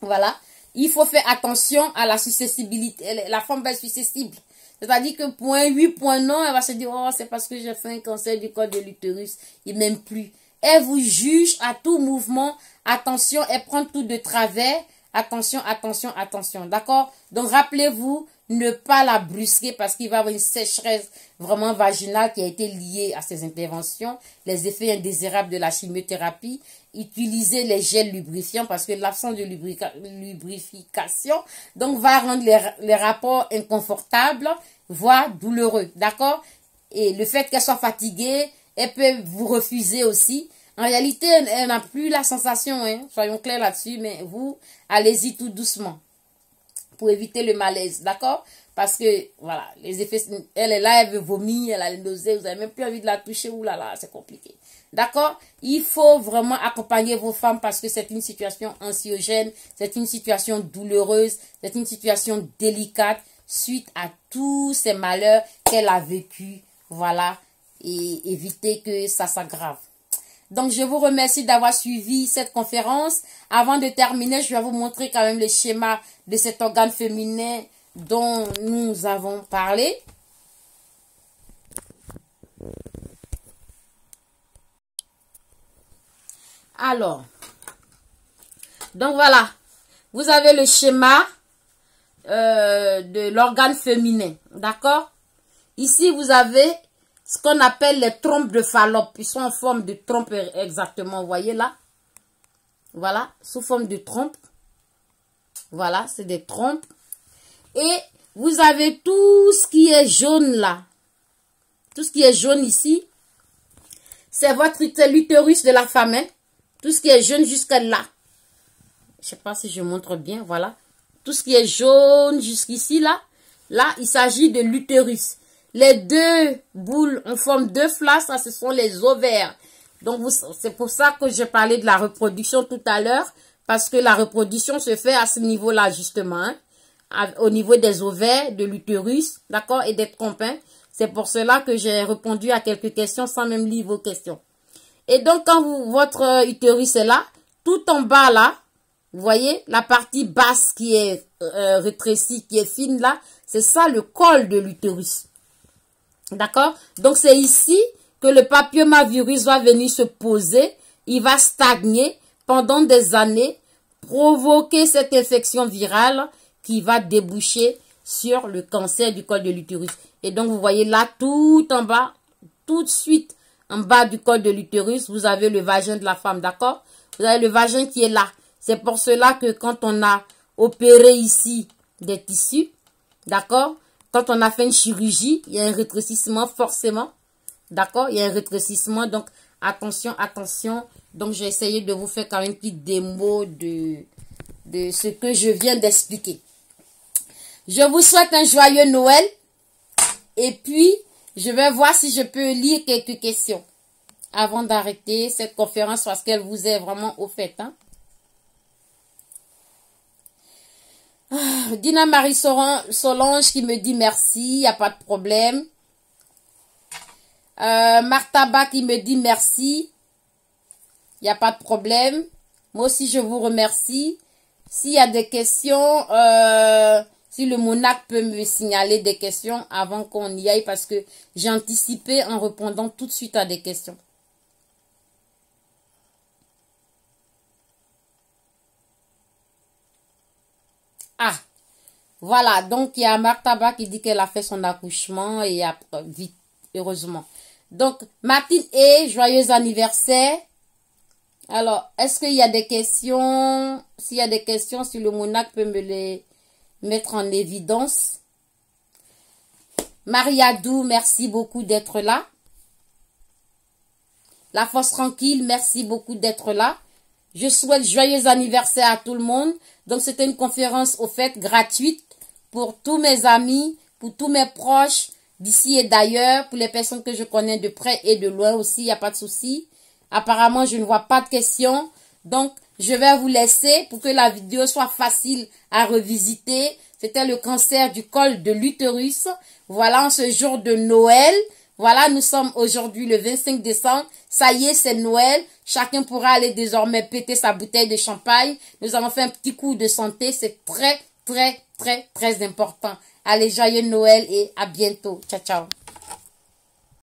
Voilà. Il faut faire attention à la susceptibilité. La femme va être susceptible. C'est-à-dire que point oui, point non, elle va se dire, oh, c'est parce que j'ai fait un cancer du col de l'utérus. Il m'aime plus. Elle vous juge à tout mouvement. Attention, elle prend tout de travers. Attention, attention, attention. D'accord? Donc, rappelez-vous, ne pas la brusquer parce qu'il va y avoir une sécheresse vraiment vaginale qui a été liée à ces interventions. Les effets indésirables de la chimiothérapie. Utilisez les gels lubrifiants parce que l'absence de lubrification donc va rendre les rapports inconfortables, voire douloureux. D'accord? Et le fait qu'elle soit fatiguée, elle peut vous refuser aussi. En réalité, elle n'a plus la sensation, hein. Soyons clairs là-dessus, mais vous, allez-y tout doucement pour éviter le malaise, d'accord? Parce que, voilà, les effets, elle est là, elle veut vomir, elle a les nausées, vous n'avez même plus envie de la toucher, oulala, c'est compliqué. D'accord? Il faut vraiment accompagner vos femmes parce que c'est une situation anxiogène, c'est une situation douloureuse, c'est une situation délicate suite à tous ces malheurs qu'elle a vécus, voilà, et éviter que ça s'aggrave. Donc, je vous remercie d'avoir suivi cette conférence. Avant de terminer, je vais vous montrer quand même le schéma de cet organe féminin dont nous avons parlé. Alors, donc voilà, vous avez le schéma de l'organe féminin, d'accord? Ici, vous avez ce qu'on appelle les trompes de Fallope. Ils sont en forme de trompe exactement, vous voyez là? Voilà, sous forme de trompe. Voilà, c'est des trompes. Et vous avez tout ce qui est jaune là. Tout ce qui est jaune ici, c'est l'utérus de la femme. Hein? Tout ce qui est jaune jusqu'à là. Je ne sais pas si je montre bien, voilà. Tout ce qui est jaune jusqu'ici là. Là, il s'agit de l'utérus. Les deux boules en forme de flasques, ça, ce sont les ovaires. Donc, c'est pour ça que je parlais de la reproduction tout à l'heure. Parce que la reproduction se fait à ce niveau-là, justement. Hein, au niveau des ovaires, de l'utérus, d'accord, et des trompes. Hein. C'est pour cela que j'ai répondu à quelques questions sans même lire vos questions. Et donc, quand votre utérus est là, tout en bas là, vous voyez, la partie basse qui est rétrécie, qui est fine là, c'est ça le col de l'utérus. D'accord? Donc, c'est ici que le papillomavirus va venir se poser. Il va stagner pendant des années, provoquer cette infection virale qui va déboucher sur le cancer du col de l'utérus. Et donc, vous voyez là, tout en bas, tout de suite, en bas du col de l'utérus, vous avez le vagin de la femme, d'accord? Vous avez le vagin qui est là. C'est pour cela que quand on a opéré ici des tissus, d'accord? Quand on a fait une chirurgie, il y a un rétrécissement forcément. D'accord? Il y a un rétrécissement. Donc, attention, attention. Donc, j'ai essayé de vous faire quand même une petite démo de ce que je viens d'expliquer. Je vous souhaite un joyeux Noël. Et puis, je vais voir si je peux lire quelques questions avant d'arrêter cette conférence parce qu'elle vous est vraiment au fait. Hein? Dina Marie Solange qui me dit merci, il n'y a pas de problème. Martaba qui me dit merci, il n'y a pas de problème. Moi aussi, je vous remercie. S'il y a des questions, si le monarque peut me signaler des questions avant qu'on y aille parce que j'ai anticipé en répondant tout de suite à des questions. Ah, voilà. Donc, il y a Martaba qui dit qu'elle a fait son accouchement et vite, heureusement. Donc, Martine et joyeux anniversaire. Alors, est-ce qu'il y a des questions? S'il y a des questions, si le monarque peut me les mettre en évidence. Mariadou, merci beaucoup d'être là. La Force Tranquille, merci beaucoup d'être là. Je souhaite joyeux anniversaire à tout le monde. Donc, c'était une conférence au fait gratuite pour tous mes amis, pour tous mes proches, d'ici et d'ailleurs, pour les personnes que je connais de près et de loin aussi, il n'y a pas de souci. Apparemment, je ne vois pas de questions. Donc, je vais vous laisser pour que la vidéo soit facile à revisiter. C'était le cancer du col de l'utérus. Voilà, en ce jour de Noël. Voilà, nous sommes aujourd'hui le 25 décembre. Ça y est, c'est Noël. Chacun pourra aller désormais péter sa bouteille de champagne. Nous avons fait un petit coup de santé. C'est très, très, très, très important. Allez, joyeux Noël et à bientôt. Ciao, ciao.